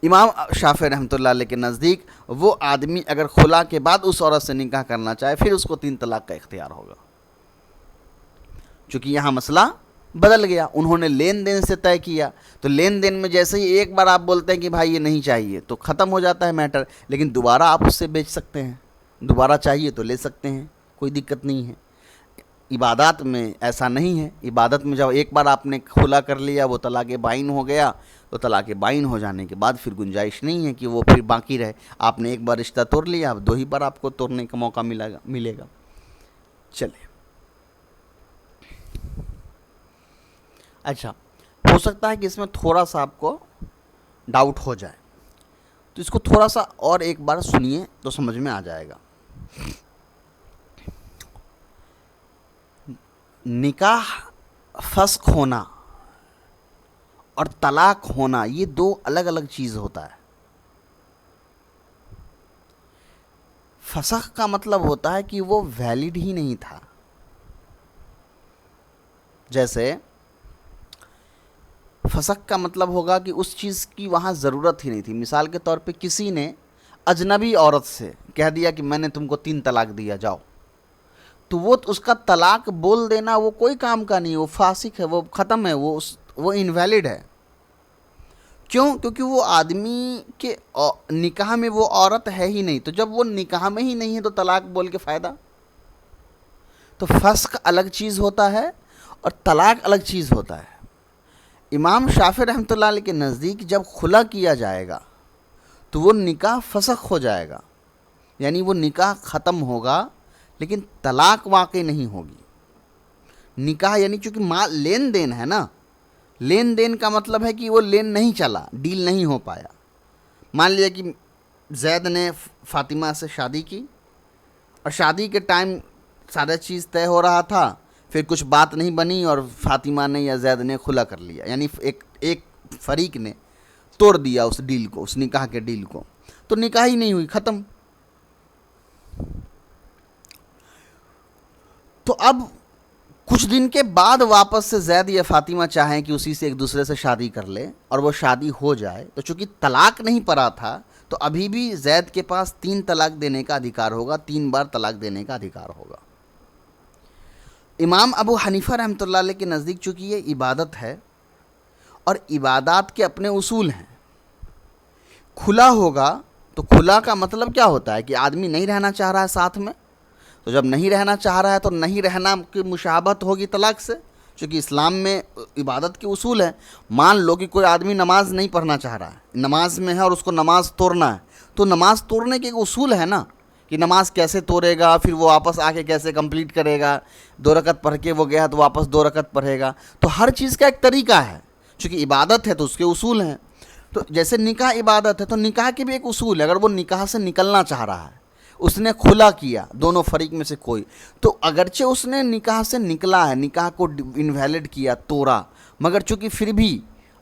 امام شافعی رحمۃ اللہ علیہ کے نزدیک وہ آدمی اگر خلا کے بعد اس عورت سے نکاح کرنا چاہے پھر اس کو 3 طلاق کا اختیار ہوگا، چونکہ یہاں مسئلہ بدل گیا، انہوں نے لین دین سے طے کیا، تو لین دین میں جیسے ہی ایک بار آپ بولتے ہیں کہ بھائی یہ نہیں چاہیے تو ختم ہو جاتا ہے میٹر، لیکن دوبارہ آپ اس سے بیچ سکتے ہیں، دوبارہ چاہیے تو لے سکتے ہیں، کوئی دقت نہیں ہے۔ عبادات میں ایسا نہیں ہے، عبادت میں جب ایک بار آپ نے کھلا کر لیا وہ طلاق بائن ہو گیا تو طلاق بائن ہو جانے کے بعد پھر گنجائش نہیں ہے کہ وہ پھر باقی رہے، آپ نے ایک بار رشتہ توڑ لیا، اب 2 ہی بار آپ کو توڑنے کا موقع ملے گا۔ چلے، اچھا، ہو سکتا ہے کہ اس میں تھوڑا سا آپ کو ڈاؤٹ ہو جائے تو اس کو تھوڑا سا اور ایک بار سنیے تو سمجھ میں آ جائے گا۔ نکاح فسخ ہونا اور طلاق ہونا یہ 2 الگ الگ چیز ہوتا ہے۔ فسخ کا مطلب ہوتا ہے کہ وہ ویلڈ ہی نہیں تھا، جیسے فسخ کا مطلب ہوگا کہ اس چیز کی وہاں ضرورت ہی نہیں تھی۔ مثال کے طور پہ کسی نے اجنبی عورت سے کہہ دیا کہ میں نے تم کو 3 طلاق دیا، جاؤ، تو وہ اس کا طلاق بول دینا وہ کوئی کام کا نہیں، وہ فاسق ہے، وہ ختم ہے، وہ انویلڈ ہے۔ کیوں؟ کیونکہ وہ آدمی کے نکاح میں وہ عورت ہے ہی نہیں، تو جب وہ نکاح میں ہی نہیں ہے تو طلاق بول کے فائدہ؟ تو فسخ الگ چیز ہوتا ہے اور طلاق الگ چیز ہوتا ہے۔ امام شافعی رحمۃ اللہ علیہ کے نزدیک جب خلا کیا جائے گا تو وہ نکاح فسخ ہو جائے گا، یعنی وہ نکاح ختم ہوگا لیکن طلاق واقع نہیں ہوگی۔ نکاح یعنی چونکہ لین دین ہے نا، لین دین کا مطلب ہے کہ وہ لین نہیں چلا، ڈیل نہیں ہو پایا۔ مان لیا کہ زید نے فاطمہ سے شادی کی اور شادی کے ٹائم سارا چیز طے ہو رہا تھا، پھر کچھ بات نہیں بنی اور فاطمہ نے یا زید نے خلا کر لیا، یعنی ایک فریق نے توڑ دیا اس ڈیل کو، اس نکاح کے ڈیل کو، تو نکاح ہی نہیں ہوئی، ختم۔ تو اب کچھ دن کے بعد واپس سے زید یا فاطمہ چاہیں کہ اسی سے ایک دوسرے سے شادی کر لے اور وہ شادی ہو جائے، تو چونکہ طلاق نہیں پڑا تھا تو ابھی بھی زید کے پاس 3 طلاق دینے کا ادھیکار ہوگا، 3 بار طلاق دینے کا ادھیکار ہوگا۔ امام ابو حنیفہ رحمۃ اللہ علیہ کے نزدیک چونکہ یہ عبادت ہے اور عبادات کے اپنے اصول ہیں، کھلا ہوگا تو کھلا کا مطلب کیا ہوتا ہے کہ آدمی نہیں رہنا چاہ رہا ہے ساتھ میں، تو جب نہیں رہنا چاہ رہا ہے تو نہیں رہنا کی مشابہت ہوگی طلاق سے، چونکہ اسلام میں عبادت کے اصول ہیں۔ مان لو کہ کوئی آدمی نماز نہیں پڑھنا چاہ رہا ہے، نماز میں ہے اور اس کو نماز توڑنا ہے، تو نماز توڑنے کے ایک اصول ہے نا کہ نماز کیسے توڑے گا، پھر وہ واپس آ کے کیسے کمپلیٹ کرے گا، 2 رکعت پڑھ کے وہ گیا تو واپس 2 رکعت پڑھے گا، تو ہر چیز کا ایک طریقہ ہے، چونکہ عبادت ہے تو اس کے اصول ہیں۔ تو جیسے نکاح عبادت ہے تو نکاح کے بھی ایک اصول ہے، اگر وہ نکاح سے نکلنا چاہ رہا ہے، اس نے کھلا کیا، دونوں فریق میں سے کوئی، تو اگرچہ اس نے نکاح سے نکلا ہے، نکاح کو انویلڈ کیا، توڑا، مگر چونکہ پھر بھی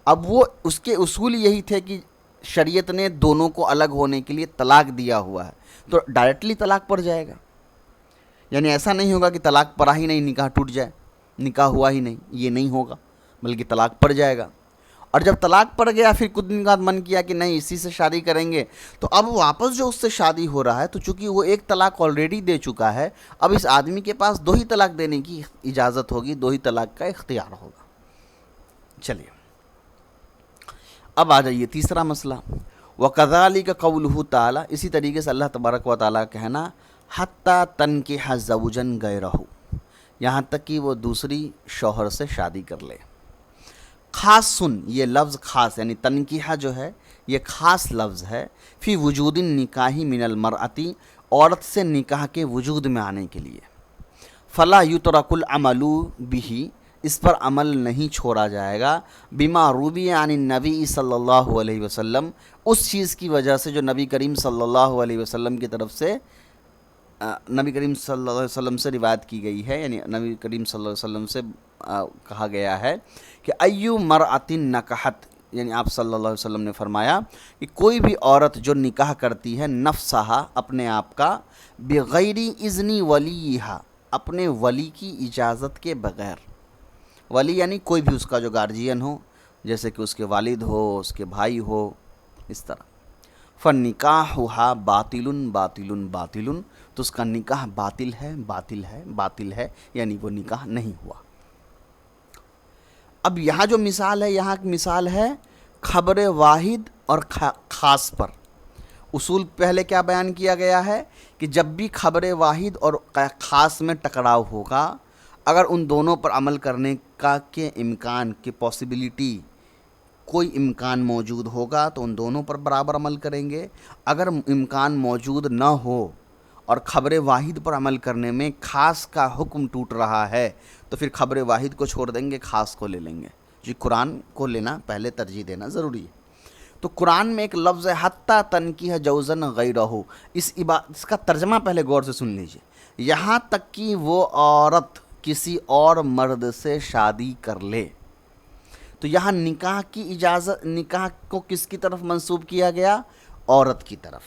اب وہ اس کے اصول یہی تھے کہ شریعت نے دونوں کو الگ ہونے کے لیے طلاق دیا ہوا ہے تو ڈائریکٹلی طلاق پڑ جائے گا. یعنی ایسا نہیں ہوگا کہ طلاق پڑا ہی نہیں نکاح ٹوٹ جائے, نکاح ہوا ہی نہیں, یہ نہیں ہوگا, بلکہ طلاق پڑ جائے گا. اور جب طلاق پڑ گیا پھر کچھ دن بعد من کیا کہ نہیں اسی سے شادی کریں گے, تو اب واپس جو اس سے شادی ہو رہا ہے تو چونکہ وہ ایک طلاق آلریڈی دے چکا ہے, اب اس آدمی کے پاس 2 ہی طلاق دینے کی اجازت ہوگی, 2 ہی طلاق کا اختیار ہوگا. چلیے اب آ جائیے تیسرا مسئلہ. وَكَذَلِكَ قَوْلُهُ تعالیٰ, اسی طریقے سے اللہ تبارک و تعالیٰ کہنا حَتَّى تَنْكِحَ زَوْجًا غَيْرَهُ, یہاں تک کہ وہ دوسری شوہر سے شادی کر لے. خاص سن, یہ لفظ خاص یعنی تنکیحہ جو ہے یہ خاص لفظ ہے. فی وجود النکاح من المرأتی, عورت سے نکاح کے وجود میں آنے کے لیے. فلا یترک العمل بہ, اس پر عمل نہیں چھوڑا جائے گا. بما روی عن النبی صلی اللہ علیہ وسلم, اس چیز کی وجہ سے جو نبی کریم صلی اللہ علیہ وسلم کی طرف سے نبی کریم صلی اللہ علیہ وسلم سے روایت کی گئی ہے. یعنی نبی کریم صلی اللہ علیہ وسلم سے کہا گیا ہے کہ ایو مرأۃ نکحت, یعنی آپ صلی اللہ علیہ وسلم نے فرمایا کہ کوئی بھی عورت جو نکاح کرتی ہے نفسہا, اپنے آپ کا, بغیر اذن ولیہا, اپنے ولی کی اجازت کے بغیر. ولی یعنی کوئی بھی اس کا جو گارجین ہو, جیسے کہ اس کے والد ہو, اس کے بھائی ہو, اس طرح. فنکاحھا باطل باطل باطل, تو اس کا نکاح باطل ہے باطل ہے باطل ہے, یعنی وہ نکاح نہیں ہوا. اب یہاں جو مثال ہے, یہاں کی مثال ہے خبر واحد اور خاص پر. اصول پہلے کیا بیان کیا گیا ہے کہ جب بھی خبر واحد اور خاص میں ٹکراؤ ہوگا, اگر ان دونوں پر عمل کرنے کا کے امکان کی پاسبلٹی کوئی امکان موجود ہوگا تو ان دونوں پر برابر عمل کریں گے. اگر امکان موجود نہ ہو اور خبر واحد پر عمل کرنے میں خاص کا حکم ٹوٹ رہا ہے تو پھر خبر واحد کو چھوڑ دیں گے, خاص کو لے لیں گے. جی قرآن کو لینا پہلے ترجیح دینا ضروری ہے. تو قرآن میں ایک لفظ ہے حتیٰ تنکیح زوجن غیرہ, اس کا ترجمہ پہلے غور سے سن لیجئے. یہاں تک کہ وہ عورت کسی اور مرد سے شادی کر لے. تو یہاں نکاح کی اجازت, نکاح کو کس کی طرف منسوب کیا گیا؟ عورت کی طرف.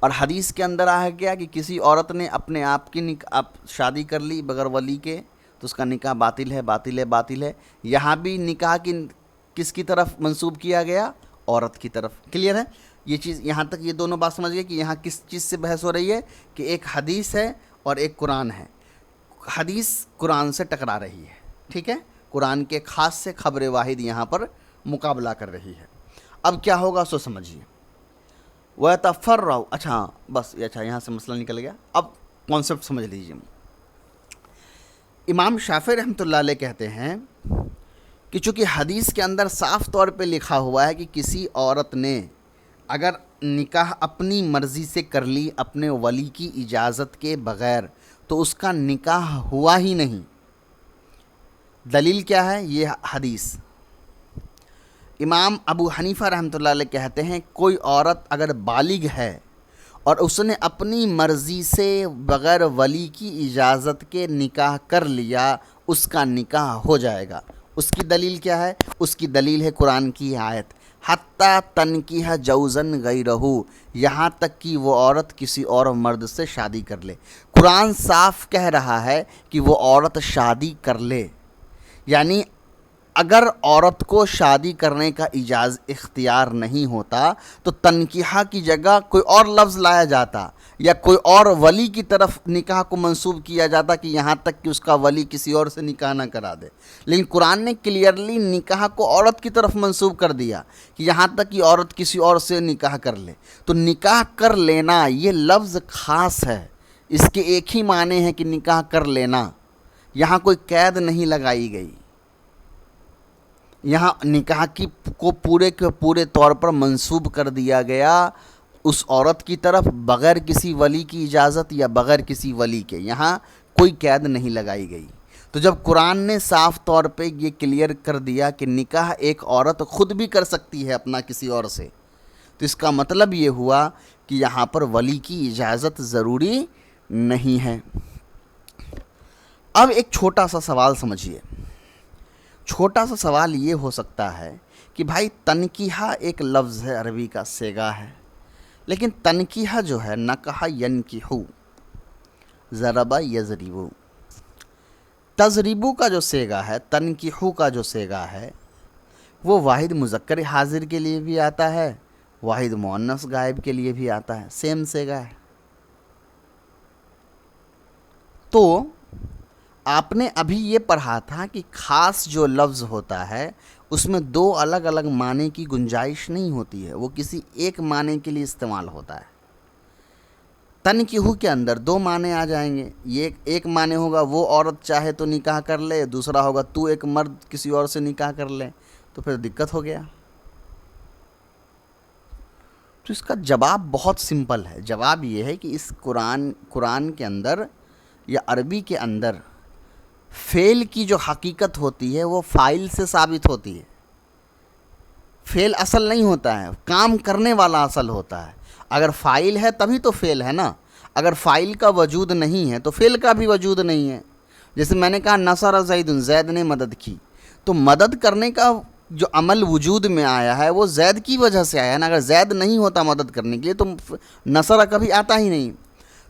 اور حدیث کے اندر آیا گیا کہ کسی عورت نے اپنے آپ کی شادی کر لی بغیر ولی کے تو اس کا نکاح باطل ہے باطل ہے باطل ہے. یہاں بھی نکاح کی کس کی طرف منسوب کیا گیا؟ عورت کی طرف. کلیئر ہے یہ چیز؟ یہاں تک یہ دونوں بات سمجھ گئے کہ یہاں کس چیز سے بحث ہو رہی ہے کہ ایک حدیث ہے اور ایک قرآن ہے. حدیث قرآن سے ٹکرا رہی ہے, ٹھیک ہے, قرآن کے خاص سے خبر واحد یہاں پر مقابلہ کر رہی ہے. اب کیا ہوگا سو سمجھیے. وَيَتَفَرَّعُ, اچھا بس اچھا یہاں سے مسئلہ نکل گیا. اب کانسیپٹ سمجھ لیجیے. امام شافعی رحمۃ اللہ علیہ کہتے ہیں کہ چونکہ حدیث کے اندر صاف طور پہ لکھا ہوا ہے کہ کسی عورت نے اگر نکاح اپنی مرضی سے کر لی اپنے ولی کی اجازت کے بغیر تو اس کا نکاح ہوا ہی نہیں. دلیل کیا ہے؟ یہ حدیث. امام ابو حنیفہ رحمۃ اللہ علیہ کہتے ہیں کوئی عورت اگر بالغ ہے اور اس نے اپنی مرضی سے بغیر ولی کی اجازت کے نکاح کر لیا, اس کا نکاح ہو جائے گا. اس کی دلیل کیا ہے؟ اس کی دلیل ہے قرآن کی آیت حتیٰ تنکیح زوجن غیرہ, یہاں تک کہ وہ عورت کسی اور مرد سے شادی کر لے. قرآن صاف کہہ رہا ہے کہ وہ عورت شادی کر لے. یعنی اگر عورت کو شادی کرنے کا اختیار نہیں ہوتا تو تنکیحہ کی جگہ کوئی اور لفظ لایا جاتا یا کوئی اور ولی کی طرف نکاح کو منسوب کیا جاتا کہ یہاں تک کہ اس کا ولی کسی اور سے نکاح نہ کرا دے. لیکن قرآن نے کلیئرلی نکاح کو عورت کی طرف منسوب کر دیا کہ یہاں تک کہ عورت کسی اور سے نکاح کر لے. تو نکاح کر لینا یہ لفظ خاص ہے, اس کے ایک ہی معنی ہے کہ نکاح کر لینا, یہاں کوئی قید نہیں لگائی گئی. یہاں نکاح کی کو پورے کے پورے طور پر منسوب کر دیا گیا اس عورت کی طرف بغیر کسی ولی کی اجازت یا بغیر کسی ولی کے, یہاں کوئی قید نہیں لگائی گئی. تو جب قرآن نے صاف طور پہ یہ کلیئر کر دیا کہ نکاح ایک عورت خود بھی کر سکتی ہے اپنا کسی اور سے, تو اس کا مطلب یہ ہوا کہ یہاں پر ولی کی اجازت ضروری نہیں ہے. اب ایک چھوٹا سا سوال سمجھیے. چھوٹا سا سوال یہ ہو سکتا ہے کہ بھائی تنکیحہ ایک لفظ ہے عربی کا، سیگا ہے، لیکن تنکیحہ جو ہے نکحہ ینکحو، ضربہ یضربو، تضریبو کا جو سیگا ہے، تنکحو کا جو سیگا ہے، وہ واحد مذکر حاضر کے لیے بھی آتا ہے، واحد مؤنث غائب کے لیے بھی آتا ہے، سیم سیگا ہے۔ تو آپ نے ابھی یہ پڑھا تھا کہ خاص جو لفظ ہوتا ہے اس میں دو الگ الگ معنی کی گنجائش نہیں ہوتی ہے، وہ کسی ایک معنی کے لیے استعمال ہوتا ہے۔ تنکیحو کے اندر دو معنی آ جائیں گے، یہ ایک معنی ہوگا وہ عورت چاہے تو نکاح کر لے، دوسرا ہوگا تو ایک مرد کسی اور سے نکاح کر لے، تو پھر دقت ہو گیا۔ تو اس کا جواب بہت سمپل ہے، جواب یہ ہے کہ اس قرآن کے اندر یا عربی کے اندر فعل کی جو حقیقت ہوتی ہے وہ فاعل سے ثابت ہوتی ہے۔ فعل اصل نہیں ہوتا ہے، کام کرنے والا اصل ہوتا ہے۔ اگر فاعل ہے تبھی تو فعل ہے نا، اگر فاعل کا وجود نہیں ہے تو فعل کا بھی وجود نہیں ہے۔ جیسے میں نے کہا نصر زید، زید نے مدد کی، تو مدد کرنے کا جو عمل وجود میں آیا ہے وہ زید کی وجہ سے آیا ہے نا، اگر زید نہیں ہوتا مدد کرنے کے لیے تو نصر کبھی آتا ہی نہیں۔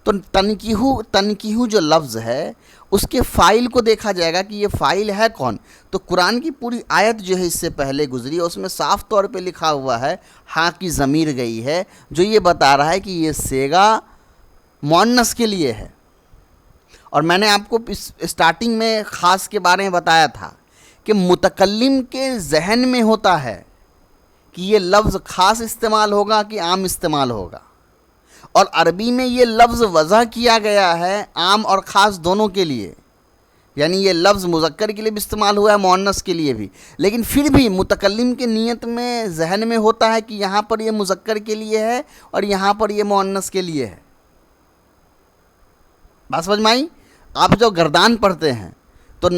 تو تنکیحو جو لفظ ہے اس کے فاعل کو دیکھا جائے گا کہ یہ فاعل ہے کون۔ تو قرآن کی پوری آیت جو ہے اس سے پہلے گزری ہے، اس میں صاف طور پہ لکھا ہوا ہے، ہاں کی ضمیر گئی ہے، جو یہ بتا رہا ہے کہ یہ صیغہ مؤنث کے لیے ہے۔ اور میں نے آپ کو اسٹارٹنگ میں خاص کے بارے میں بتایا تھا کہ متکلم کے ذہن میں ہوتا ہے کہ یہ لفظ خاص استعمال ہوگا کہ عام استعمال ہوگا، اور عربی میں یہ لفظ وضع کیا گیا ہے عام اور خاص دونوں کے لیے، یعنی یہ لفظ مذکر کے لیے بھی استعمال ہوا ہے، مؤنث کے لیے بھی، لیکن پھر بھی متکلم کے نیت میں ذہن میں ہوتا ہے کہ یہاں پر یہ مذکر کے لیے ہے اور یہاں پر یہ مؤنث کے لیے ہے۔ بات سمجھ میں آئی؟ آپ جو گردان پڑھتے ہیں تو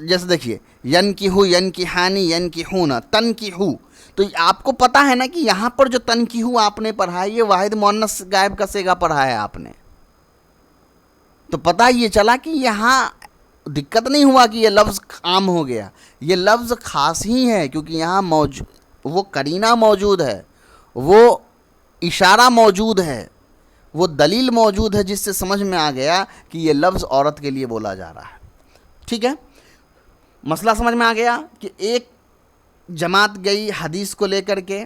جیسے دیکھیے ینکحو، ینکحانی، ینکحون، تنکحو، تو آپ کو پتہ ہے نا کہ یہاں پر جو تنکیحو آپ نے پڑھا ہے یہ واحد مؤنث غائب کا صیغہ پڑھا ہے آپ نے، تو پتہ یہ چلا کہ یہاں دقت نہیں ہوا کہ یہ لفظ عام ہو گیا، یہ لفظ خاص ہی ہے، کیونکہ یہاں وہ قرینہ موجود ہے، وہ اشارہ موجود ہے، وہ دلیل موجود ہے، جس سے سمجھ میں آ گیا کہ یہ لفظ عورت کے لیے بولا جا رہا ہے۔ ٹھیک ہے، مسئلہ سمجھ میں آ گیا کہ ایک جماعت گئی حدیث کو لے کر کے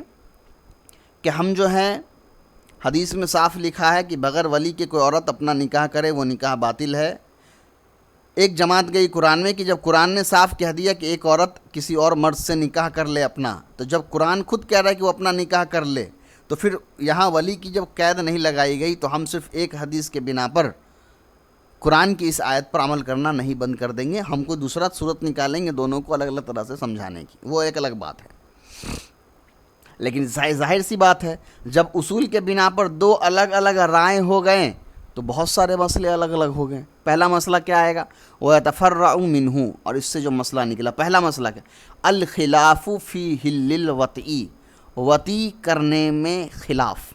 کہ ہم جو ہیں حدیث میں صاف لکھا ہے کہ بغیر ولی کے کوئی عورت اپنا نکاح کرے وہ نکاح باطل ہے۔ ایک جماعت گئی قرآن میں کہ جب قرآن نے صاف کہہ دیا کہ ایک عورت کسی اور مرد سے نکاح کر لے اپنا، تو جب قرآن خود کہہ رہا ہے کہ وہ اپنا نکاح کر لے، تو پھر یہاں ولی کی جب قید نہیں لگائی گئی تو ہم صرف ایک حدیث کے بنا پر قرآن کی اس آیت پر عمل کرنا نہیں بند کر دیں گے، ہم کو دوسرا صورت نکالیں گے دونوں کو الگ الگ طرح سے سمجھانے کی، وہ ایک الگ بات ہے۔ لیکن ظاہر سی بات ہے جب اصول کے بنا پر دو الگ الگ رائے ہو گئے تو بہت سارے مسئلے الگ الگ ہو گئے۔ پہلا مسئلہ کیا آئے گا؟ وَيَتَفَرَّعُ مِنْهُ، اور اس سے جو مسئلہ نکلا، پہلا مسئلہ کیا؟ الخلاف فی حل الوطئی، وطی کرنے میں خلاف۔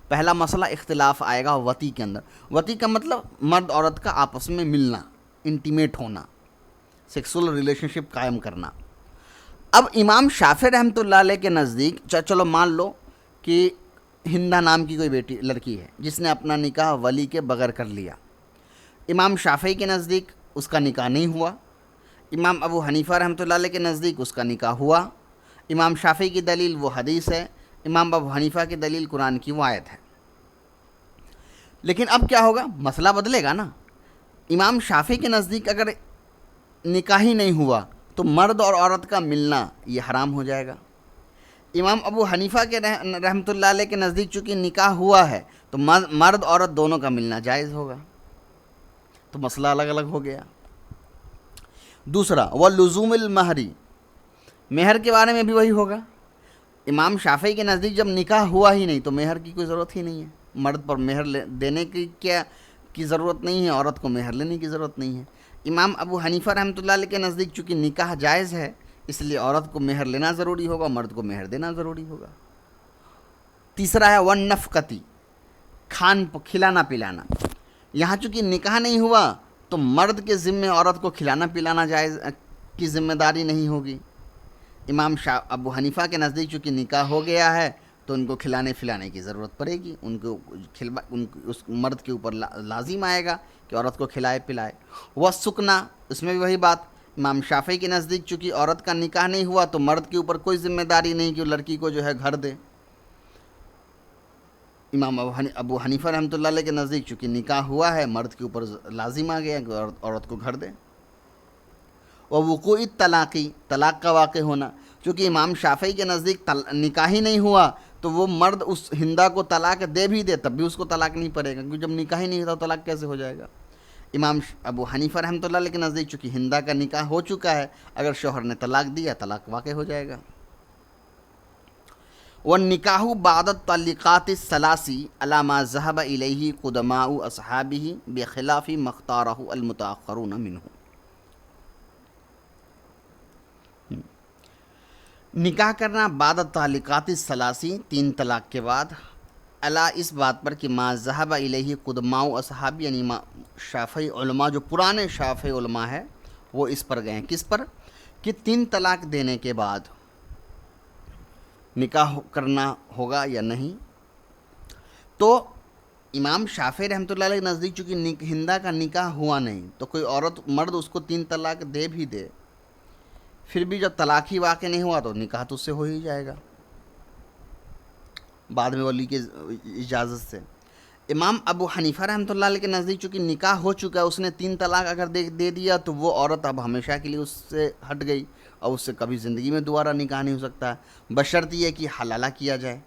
پہلا مسئلہ اختلاف آئے گا وطی کے اندر۔ وطی کا مطلب مرد عورت کا آپس میں ملنا، انٹیمیٹ ہونا، سیکسول ریلیشن شپ قائم کرنا۔ اب امام شافعی رحمۃ اللہ علیہ کے نزدیک چلو مان لو کہ ہندہ نام کی کوئی لڑکی ہے جس نے اپنا نکاح ولی کے بغیر کر لیا، امام شافعی کے نزدیک اس کا نکاح نہیں ہوا، امام ابو حنیفہ رحمۃ اللہ علیہ کے نزدیک اس کا نکاح ہوا۔ امام شافعی کی دلیل وہ حدیث ہے، امام ابو حنیفہ کی دلیل قرآن کی وہ آیت ہے۔ لیکن اب کیا ہوگا؟ مسئلہ بدلے گا نا۔ امام شافعی کے نزدیک اگر نکاح ہی نہیں ہوا تو مرد اور عورت کا ملنا یہ حرام ہو جائے گا۔ امام ابو حنیفہ کے رحمۃ اللہ علیہ کے نزدیک چونکہ نکاح ہوا ہے تو مرد عورت دونوں کا ملنا جائز ہوگا، تو مسئلہ الگ الگ ہو گیا۔ دوسرا وَلُزُومِ الْمَہْرِ، مہر کے بارے میں بھی وہی ہوگا۔ امام شافعی کے نزدیک جب نکاح ہوا ہی نہیں تو مہر کی کوئی ضرورت ہی نہیں ہے، مرد پر مہر دینے کی ضرورت نہیں ہے، عورت کو مہر لینے کی ضرورت نہیں ہے۔ امام ابو حنیفہ رحمۃ اللہ علیہ کے نزدیک چونکہ نکاح جائز ہے اس لیے عورت کو مہر لینا ضروری ہوگا، مرد کو مہر دینا ضروری ہوگا۔ تیسرا ہے وَالنَّفْقَةِ، کھلانا پلانا۔ یہاں چونکہ نکاح نہیں ہوا تو مرد کے ذمے عورت کو کھلانا پلانا جائز کی ذمہ داری نہیں ہوگی، امام ابو حنیفہ کے نزدیک چونکہ نکاح ہو گیا ہے تو ان کو کھلانے پلانے کی ضرورت پڑے گی، ان کو اس مرد کے اوپر لازم آئے گا کہ عورت کو کھلائے پلائے۔ وہ سکنا، اس میں بھی وہی بات، امام شافعی کے نزدیک چونکہ عورت کا نکاح نہیں ہوا تو مرد کے اوپر کوئی ذمہ داری نہیں کہ وہ لڑکی کو جو ہے گھر دے۔ امام ابو حنیفہ رحمۃ اللہ علیہ کے نزدیک چونکہ نکاح ہوا ہے، مرد کے اوپر لازم آ گیا کہ عورت کو گھر دے۔ اور وقوع طلاقی، طلاق کا واقع ہونا، چونکہ امام شافعی کے نزدیک نکاح ہی نہیں ہوا تو وہ مرد اس ہندا کو طلاق دے بھی دے تب بھی اس کو طلاق نہیں پڑے گا، کیونکہ جب نکاح ہی نہیں ہوتا تو طلاق کیسے ہو جائے گا۔ امام ابو حنیفہ رحمۃ اللہ علیہ کے نزدیک چونکہ ہندا کا نکاح ہو چکا ہے، اگر شوہر نے طلاق دیا طلاق واقع ہو جائے گا۔ وَالنِّكَاحُ بَعْدَ الطَّلِّقَاتِ الثَّلَاثِ عَلَى مَا ذَهَبَ إِلَيْهِ قُدَمَاءُ أَصْحَابِهِ بِخِلَافِ مَا اخْتَارَهُ الْمُتَأَخِّرُونَ مِنْهُ۔ نکاح کرنا بعد الطَّلِّقَاتِ الثَّلَاثِ، 3 طلاق کے بعد، علا اس بات پر کہ ما ذهب الیہ قدماء اصحاب، یعنی شافعی علماء جو پرانے شافعی علماء ہے وہ اس پر گئے ہیں، کس پر؟ کہ 3 طلاق دینے کے بعد نکاح کرنا ہوگا یا نہیں۔ تو امام شافعی رحمۃ اللہ علیہ کے نزدیک چونکہ ہندا کا نکاح ہوا نہیں تو کوئی عورت مرد اس کو 3 طلاق دے بھی دے، پھر بھی جب طلاق ہی واقع نہیں ہوا تو نکاح تو اس سے ہو ہی جائے گا بعد میں ولی کی اجازت سے۔ امام ابو حنیفہ رحمۃ اللہ علیہ کے نزدیک چونکہ نکاح ہو چکا ہے، اس نے 3 طلاق اگر دے دیا تو وہ عورت اب ہمیشہ کے لیے اس سے ہٹ گئی اور اس سے کبھی زندگی میں دوبارہ نکاح نہیں ہو سکتا، بشرط یہ کہ حلالہ کیا جائے۔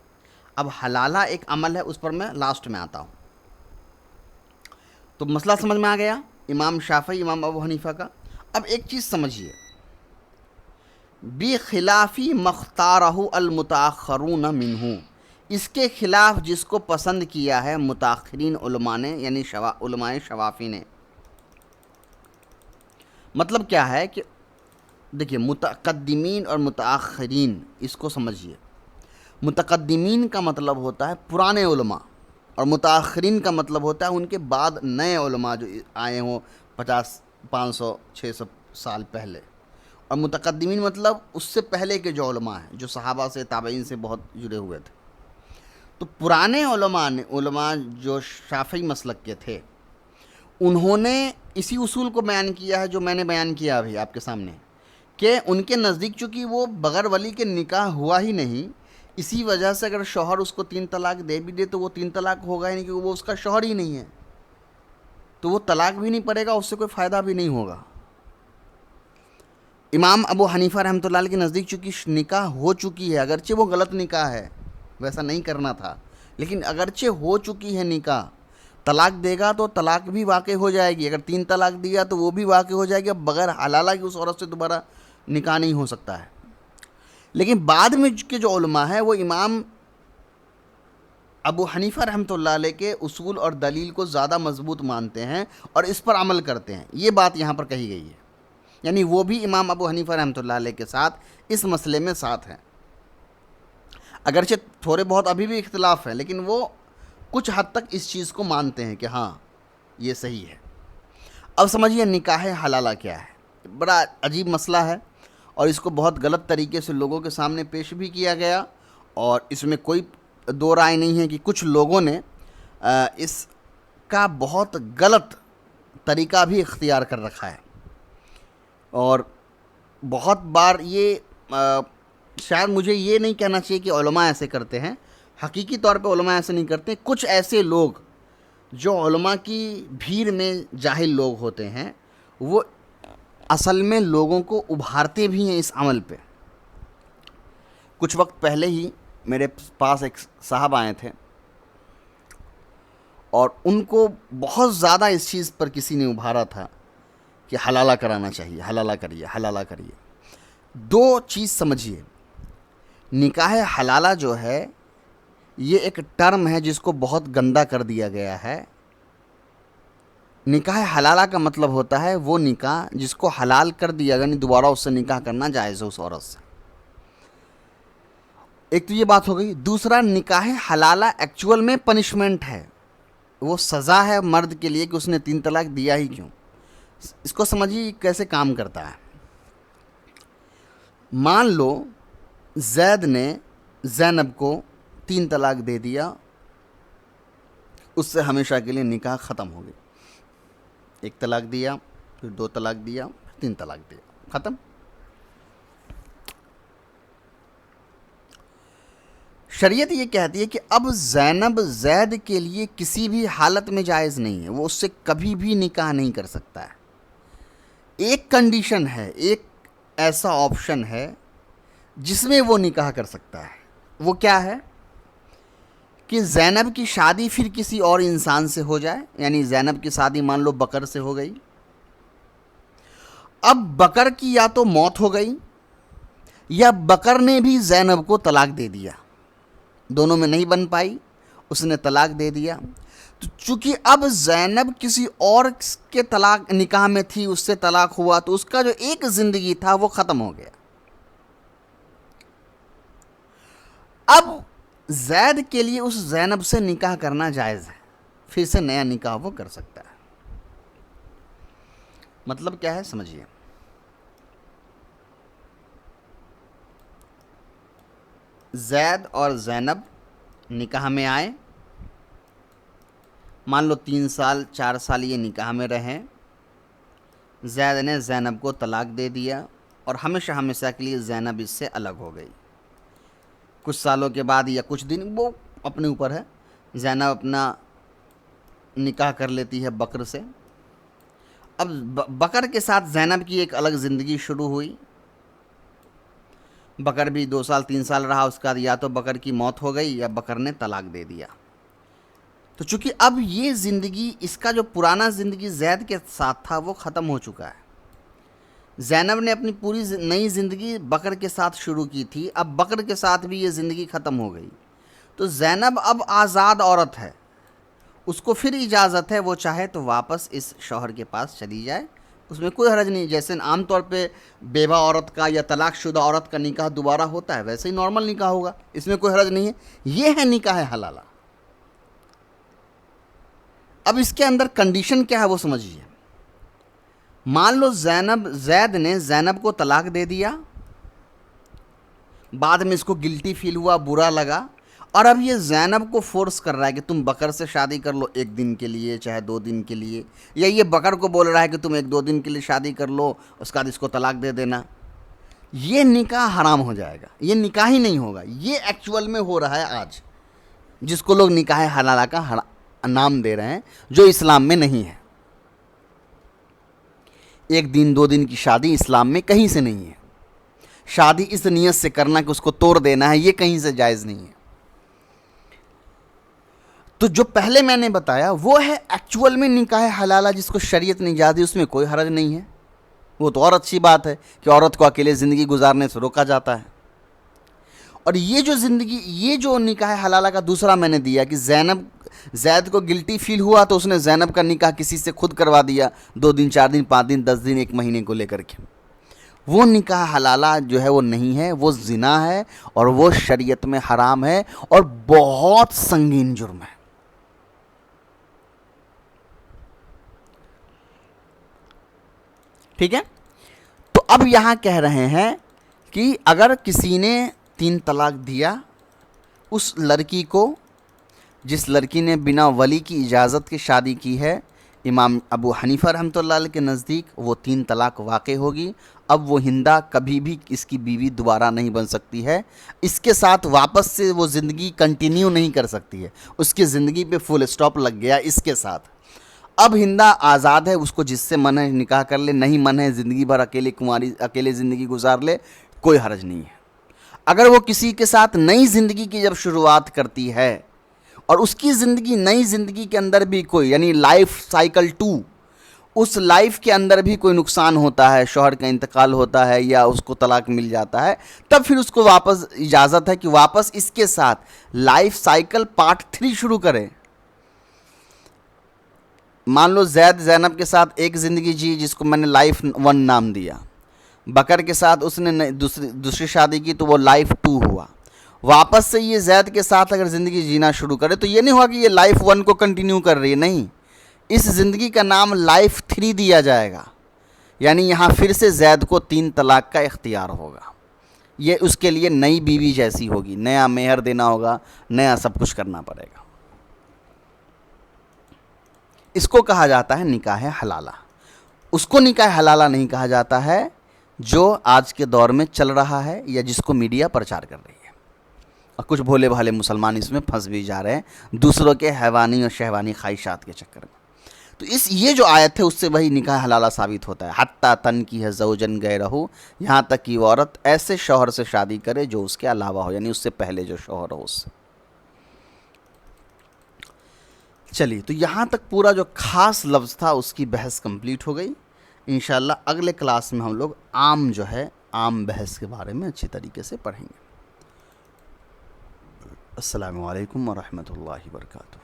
اب حلالہ ایک عمل ہے، اس پر میں لاسٹ میں آتا ہوں۔ تو مسئلہ سمجھ میں آ گیا امام شافعی امام ابو حنیفہ کا۔ اب ایک چیز سمجھیے، بِخِلَافِ مَا اخْتَارَهُ الْمُتَأَخِّرُونَ مِنْهُ، اس کے خلاف جس کو پسند کیا ہے متاخرین علماء نے، یعنی علماء شوافی نے۔ مطلب کیا ہے کہ دیکھیے متقدمین اور متاخرین، اس کو سمجھیے۔ متقدمین کا مطلب ہوتا ہے پرانے علماء، اور متاخرین کا مطلب ہوتا ہے ان کے بعد نئے علماء جو آئے ہوں 50 500 600 سال پہلے۔ اور متقدمین مطلب اس سے پہلے کے جو علماء ہیں جو صحابہ سے تابعین سے بہت جڑے ہوئے تھے۔ تو پرانے علماء جو شافعی مسلک کے تھے، انہوں نے اسی اصول کو بیان کیا ہے جو میں نے بیان کیا ابھی آپ کے سامنے، کہ ان کے نزدیک چونکہ وہ بغیر ولی کے نکاح ہوا ہی نہیں، اسی وجہ سے اگر شوہر اس کو 3 طلاق دے بھی دے تو وہ 3 طلاق ہوگا ہی نہیں، کیونکہ وہ اس کا شوہر ہی نہیں ہے، تو وہ طلاق بھی نہیں پڑے گا، اس سے کوئی فائدہ بھی نہیں ہوگا۔ امام ابو حنیفہ رحمۃ اللہ علیہ کے نزدیک چونکہ نکاح ہو چکی ہے، اگرچہ وہ غلط نکاح ہے، ویسا نہیں کرنا تھا، لیکن اگرچہ ہو چکی ہے نکاح، طلاق دے گا تو طلاق بھی واقع ہو جائے گی، اگر 3 طلاق دیا تو وہ بھی واقع ہو جائے گی، اب بغیر حلالہ کی اس عورت سے دوبارہ نکاح نہیں ہو سکتا ہے۔ لیکن بعد میں کے جو علماء ہیں وہ امام ابو حنیفہ رحمۃ اللہ علیہ کے اصول اور دلیل کو زیادہ مضبوط مانتے ہیں اور اس پر عمل کرتے ہیں، یہ بات یہاں پر کہی گئی ہے، یعنی وہ بھی امام ابو حنیفہ رحمۃ اللہ علیہ کے ساتھ اس مسئلے میں ساتھ ہیں، اگرچہ تھوڑے بہت ابھی بھی اختلاف ہے، لیکن وہ کچھ حد تک اس چیز کو مانتے ہیں کہ ہاں یہ صحیح ہے۔ اب سمجھیے نکاح حلالہ کیا ہے، بڑا عجیب مسئلہ ہے اور اس کو بہت غلط طریقے سے لوگوں کے سامنے پیش بھی کیا گیا، اور اس میں کوئی دو رائے نہیں ہے کہ کچھ لوگوں نے اس کا بہت غلط طریقہ بھی اختیار کر رکھا ہے، اور بہت بار یہ شاید مجھے یہ نہیں کہنا چاہیے کہ علماء ایسے کرتے ہیں، حقیقی طور پہ علماء ایسے نہیں کرتے، کچھ ایسے لوگ جو علماء کی بھیڑ میں جاہل لوگ ہوتے ہیں وہ اصل میں لوگوں کو ابھارتے بھی ہیں اس عمل پہ۔ کچھ وقت پہلے ہی میرے پاس ایک صاحب آئے تھے اور ان کو بہت زیادہ اس چیز پر کسی نے ابھارا تھا کہ حلالہ کرانا چاہیے، حلالہ کریے، حلالہ کریے۔ 2 چیز سمجھیے، نکاح حلالہ جو ہے یہ ایک ٹرم ہے جس کو بہت گندا کر دیا گیا ہے۔ نکاح حلالہ کا مطلب ہوتا ہے وہ نکاح جس کو حلال کر دیا گیا، یعنی دوبارہ اس سے نکاح کرنا جائز ہے اس عورت سے۔ ایک تو یہ بات ہو گئی۔ دوسرا، نکاح حلالہ ایکچول میں پنشمنٹ ہے، وہ سزا ہے مرد کے لیے کہ اس نے 3 طلاق دیا ہی کیوں۔ اس کو سمجھیے کیسے کام کرتا ہے۔ مان لو زید نے زینب کو 3 طلاق دے دیا، اس سے ہمیشہ کے لیے نکاح ختم ہو گئی. 1 طلاق دیا، پھر 2 طلاق دیا، پھر 3 طلاق دیا، ختم. شریعت یہ کہتی ہے کہ اب زینب زید کے لیے کسی بھی حالت میں جائز نہیں ہے، وہ اس سے کبھی بھی نکاح نہیں کر سکتا ہے. ایک کنڈیشن ہے، ایک ایسا آپشن ہے جس میں وہ نکاح کر سکتا ہے. وہ کیا ہے؟ کہ زینب کی شادی پھر کسی اور انسان سے ہو جائے. یعنی زینب کی شادی مان لو بکر سے ہو گئی، اب بکر کی یا تو موت ہو گئی یا بکر نے بھی زینب کو طلاق دے دیا، دونوں میں نہیں بن پائی، اس نے طلاق دے دیا. تو چونکہ اب زینب کسی اور کے طلاق نکاح میں تھی، اس سے طلاق ہوا، تو اس کا جو ایک زندگی تھا وہ ختم ہو گیا. اب زید کے لیے اس زینب سے نکاح کرنا جائز ہے، پھر سے نیا نکاح وہ کر سکتا ہے. مطلب کیا ہے سمجھیے. زید اور زینب نکاح میں آئے، مان لو 3 سال 4 سال یہ نکاح میں رہے. زید نے زینب کو طلاق دے دیا اور ہمیشہ ہمیشہ کے لیے زینب اس سے الگ ہو گئی. کچھ سالوں کے بعد یا کچھ دن، وہ اپنے اوپر ہے، زینب اپنا نکاح کر لیتی ہے بکر سے. اب بکر کے ساتھ زینب کی ایک الگ زندگی شروع ہوئی. بکر بھی 2 سال 3 سال رہا، اس کے بعد یا تو بکر کی موت ہو گئی یا بکر نے طلاق دے دیا. تو چونکہ اب یہ زندگی، اس کا جو پرانا زندگی زید کے ساتھ تھا وہ ختم ہو چکا ہے. زینب نے اپنی پوری نئی زندگی بکر کے ساتھ شروع کی تھی، اب بکر کے ساتھ بھی یہ زندگی ختم ہو گئی. تو زینب اب آزاد عورت ہے، اس کو پھر اجازت ہے، وہ چاہے تو واپس اس شوہر کے پاس چلی جائے، اس میں کوئی حرج نہیں. جیسے عام طور پہ بیوہ عورت کا یا طلاق شدہ عورت کا نکاح دوبارہ ہوتا ہے، ویسے ہی نارمل نکاح ہوگا، اس میں کوئی حرج نہیں ہے. یہ ہے نکاح حلالہ. اب اس کے اندر کنڈیشن کیا ہے وہ سمجھیے. مان لو زید نے زینب کو طلاق دے دیا، بعد میں اس کو گلٹی فیل ہوا، برا لگا، اور اب یہ زینب کو فورس کر رہا ہے کہ تم بکر سے شادی کر لو 1 دن کے لیے چاہے 2 دن کے لیے، یا یہ بکر کو بول رہا ہے کہ تم 1-2 دن کے لیے شادی کر لو، اس کے بعد اس کو طلاق دے دینا. یہ نکاح حرام ہو جائے گا، یہ نکاح ہی نہیں ہوگا. یہ ایکچول میں ہو رہا ہے آج، جس کو لوگ نکاح حلالہ کا نام دے رہے ہیں، جو اسلام میں نہیں ہے. 1 دن 2 دن کی شادی اسلام میں کہیں سے نہیں ہے. شادی اس نیت سے کرنا کہ اس کو توڑ دینا ہے، یہ کہیں سے جائز نہیں ہے. تو جو پہلے میں نے بتایا وہ ہے ایکچول میں نکاح حلالہ، جس کو شریعت نے اجازت دی، اس میں کوئی حرج نہیں ہے. وہ تو اور اچھی بات ہے کہ عورت کو اکیلے زندگی گزارنے سے روکا جاتا ہے. اور یہ جو زندگی، یہ جو نکاح حلالہ کا دوسرا میں نے دیا کہ زید کو گلٹی فیل ہوا تو اس نے زینب کا نکاح کسی سے خود کروا دیا، 2 دن 4 دن 5 دن 10 دن 1 مہینے کو لے کر کے. وہ نکاح حلالہ جو ہے وہ نہیں ہے، وہ زنا ہے اور وہ شریعت میں حرام ہے اور بہت سنگین جرم ہے. ٹھیک ہے. تو اب یہاں کہہ رہے ہیں کہ اگر کسی نے 3 طلاق دیا، اس لڑکی کو، جس لڑکی نے بنا ولی کی اجازت کے شادی کی ہے، امام ابو حنیفہ رحمۃ اللہ علیہ کے نزدیک وہ 3 طلاق واقع ہوگی. اب وہ ہندہ کبھی بھی اس کی بیوی دوبارہ نہیں بن سکتی ہے، اس کے ساتھ واپس سے وہ زندگی کنٹینیو نہیں کر سکتی ہے، اس کی زندگی پہ فل اسٹاپ لگ گیا اس کے ساتھ. اب ہندہ آزاد ہے، اس کو جس سے من ہے نکاح کر لے، نہیں من ہے زندگی بھر اکیلے زندگی گزار لے، کوئی حرج نہیں ہے. اگر وہ کسی کے ساتھ نئی زندگی کی جب شروعات کرتی ہے اور اس کی زندگی، نئی زندگی کے اندر بھی کوئی، یعنی لائف سائیکل 2، اس لائف کے اندر بھی کوئی نقصان ہوتا ہے، شوہر کا انتقال ہوتا ہے یا اس کو طلاق مل جاتا ہے، تب پھر اس کو واپس اجازت ہے کہ واپس اس کے ساتھ لائف سائیکل پارٹ 3 شروع کرے. مان لو زینب کے ساتھ ایک زندگی جی، جس کو میں نے لائف 1 نام دیا. بکر کے ساتھ اس نے دوسری شادی کی تو وہ لائف 2 ہوا. واپس سے یہ زید کے ساتھ اگر زندگی جینا شروع کرے تو یہ نہیں ہوا کہ یہ لائف 1 کو کنٹینیو کر رہی ہے، نہیں، اس زندگی کا نام لائف 3 دیا جائے گا. یعنی یہاں پھر سے زید کو 3 طلاق کا اختیار ہوگا. یہ اس کے لیے نئی بیوی جیسی ہوگی، نیا مہر دینا ہوگا، نیا سب کچھ کرنا پڑے گا۔ اس کو کہا جاتا ہے نکاح حلالہ۔ اس کو نکاح حلالہ نہیں کہا جاتا ہے جو آج کے دور میں چل رہا ہے یا جس کو میڈیا پرچار کر رہی ہے، اور کچھ بھولے بھالے مسلمان اس میں پھنس بھی جا رہے ہیں دوسروں کے حیوانی اور شہوانی خواہشات کے چکر میں۔ تو یہ جو آیت ہے اس سے وہی نکاح حلالہ ثابت ہوتا ہے، حتیٰ تنکیح زوجن غیرہ، یہاں تک کہ وہ عورت ایسے شوہر سے شادی کرے جو اس کے علاوہ ہو، یعنی اس سے پہلے جو شوہر ہو اس سے۔ چلیے، تو یہاں تک پورا جو خاص لفظ تھا اس کی بحث کمپلیٹ ہو گئی۔ انشاءاللہ اگلے کلاس میں ہم لوگ عام جو ہے عام بحث کے بارے میں اچھی طریقے سے پڑھیں گے۔ السلام علیکم ورحمۃ اللہ وبرکاتہ۔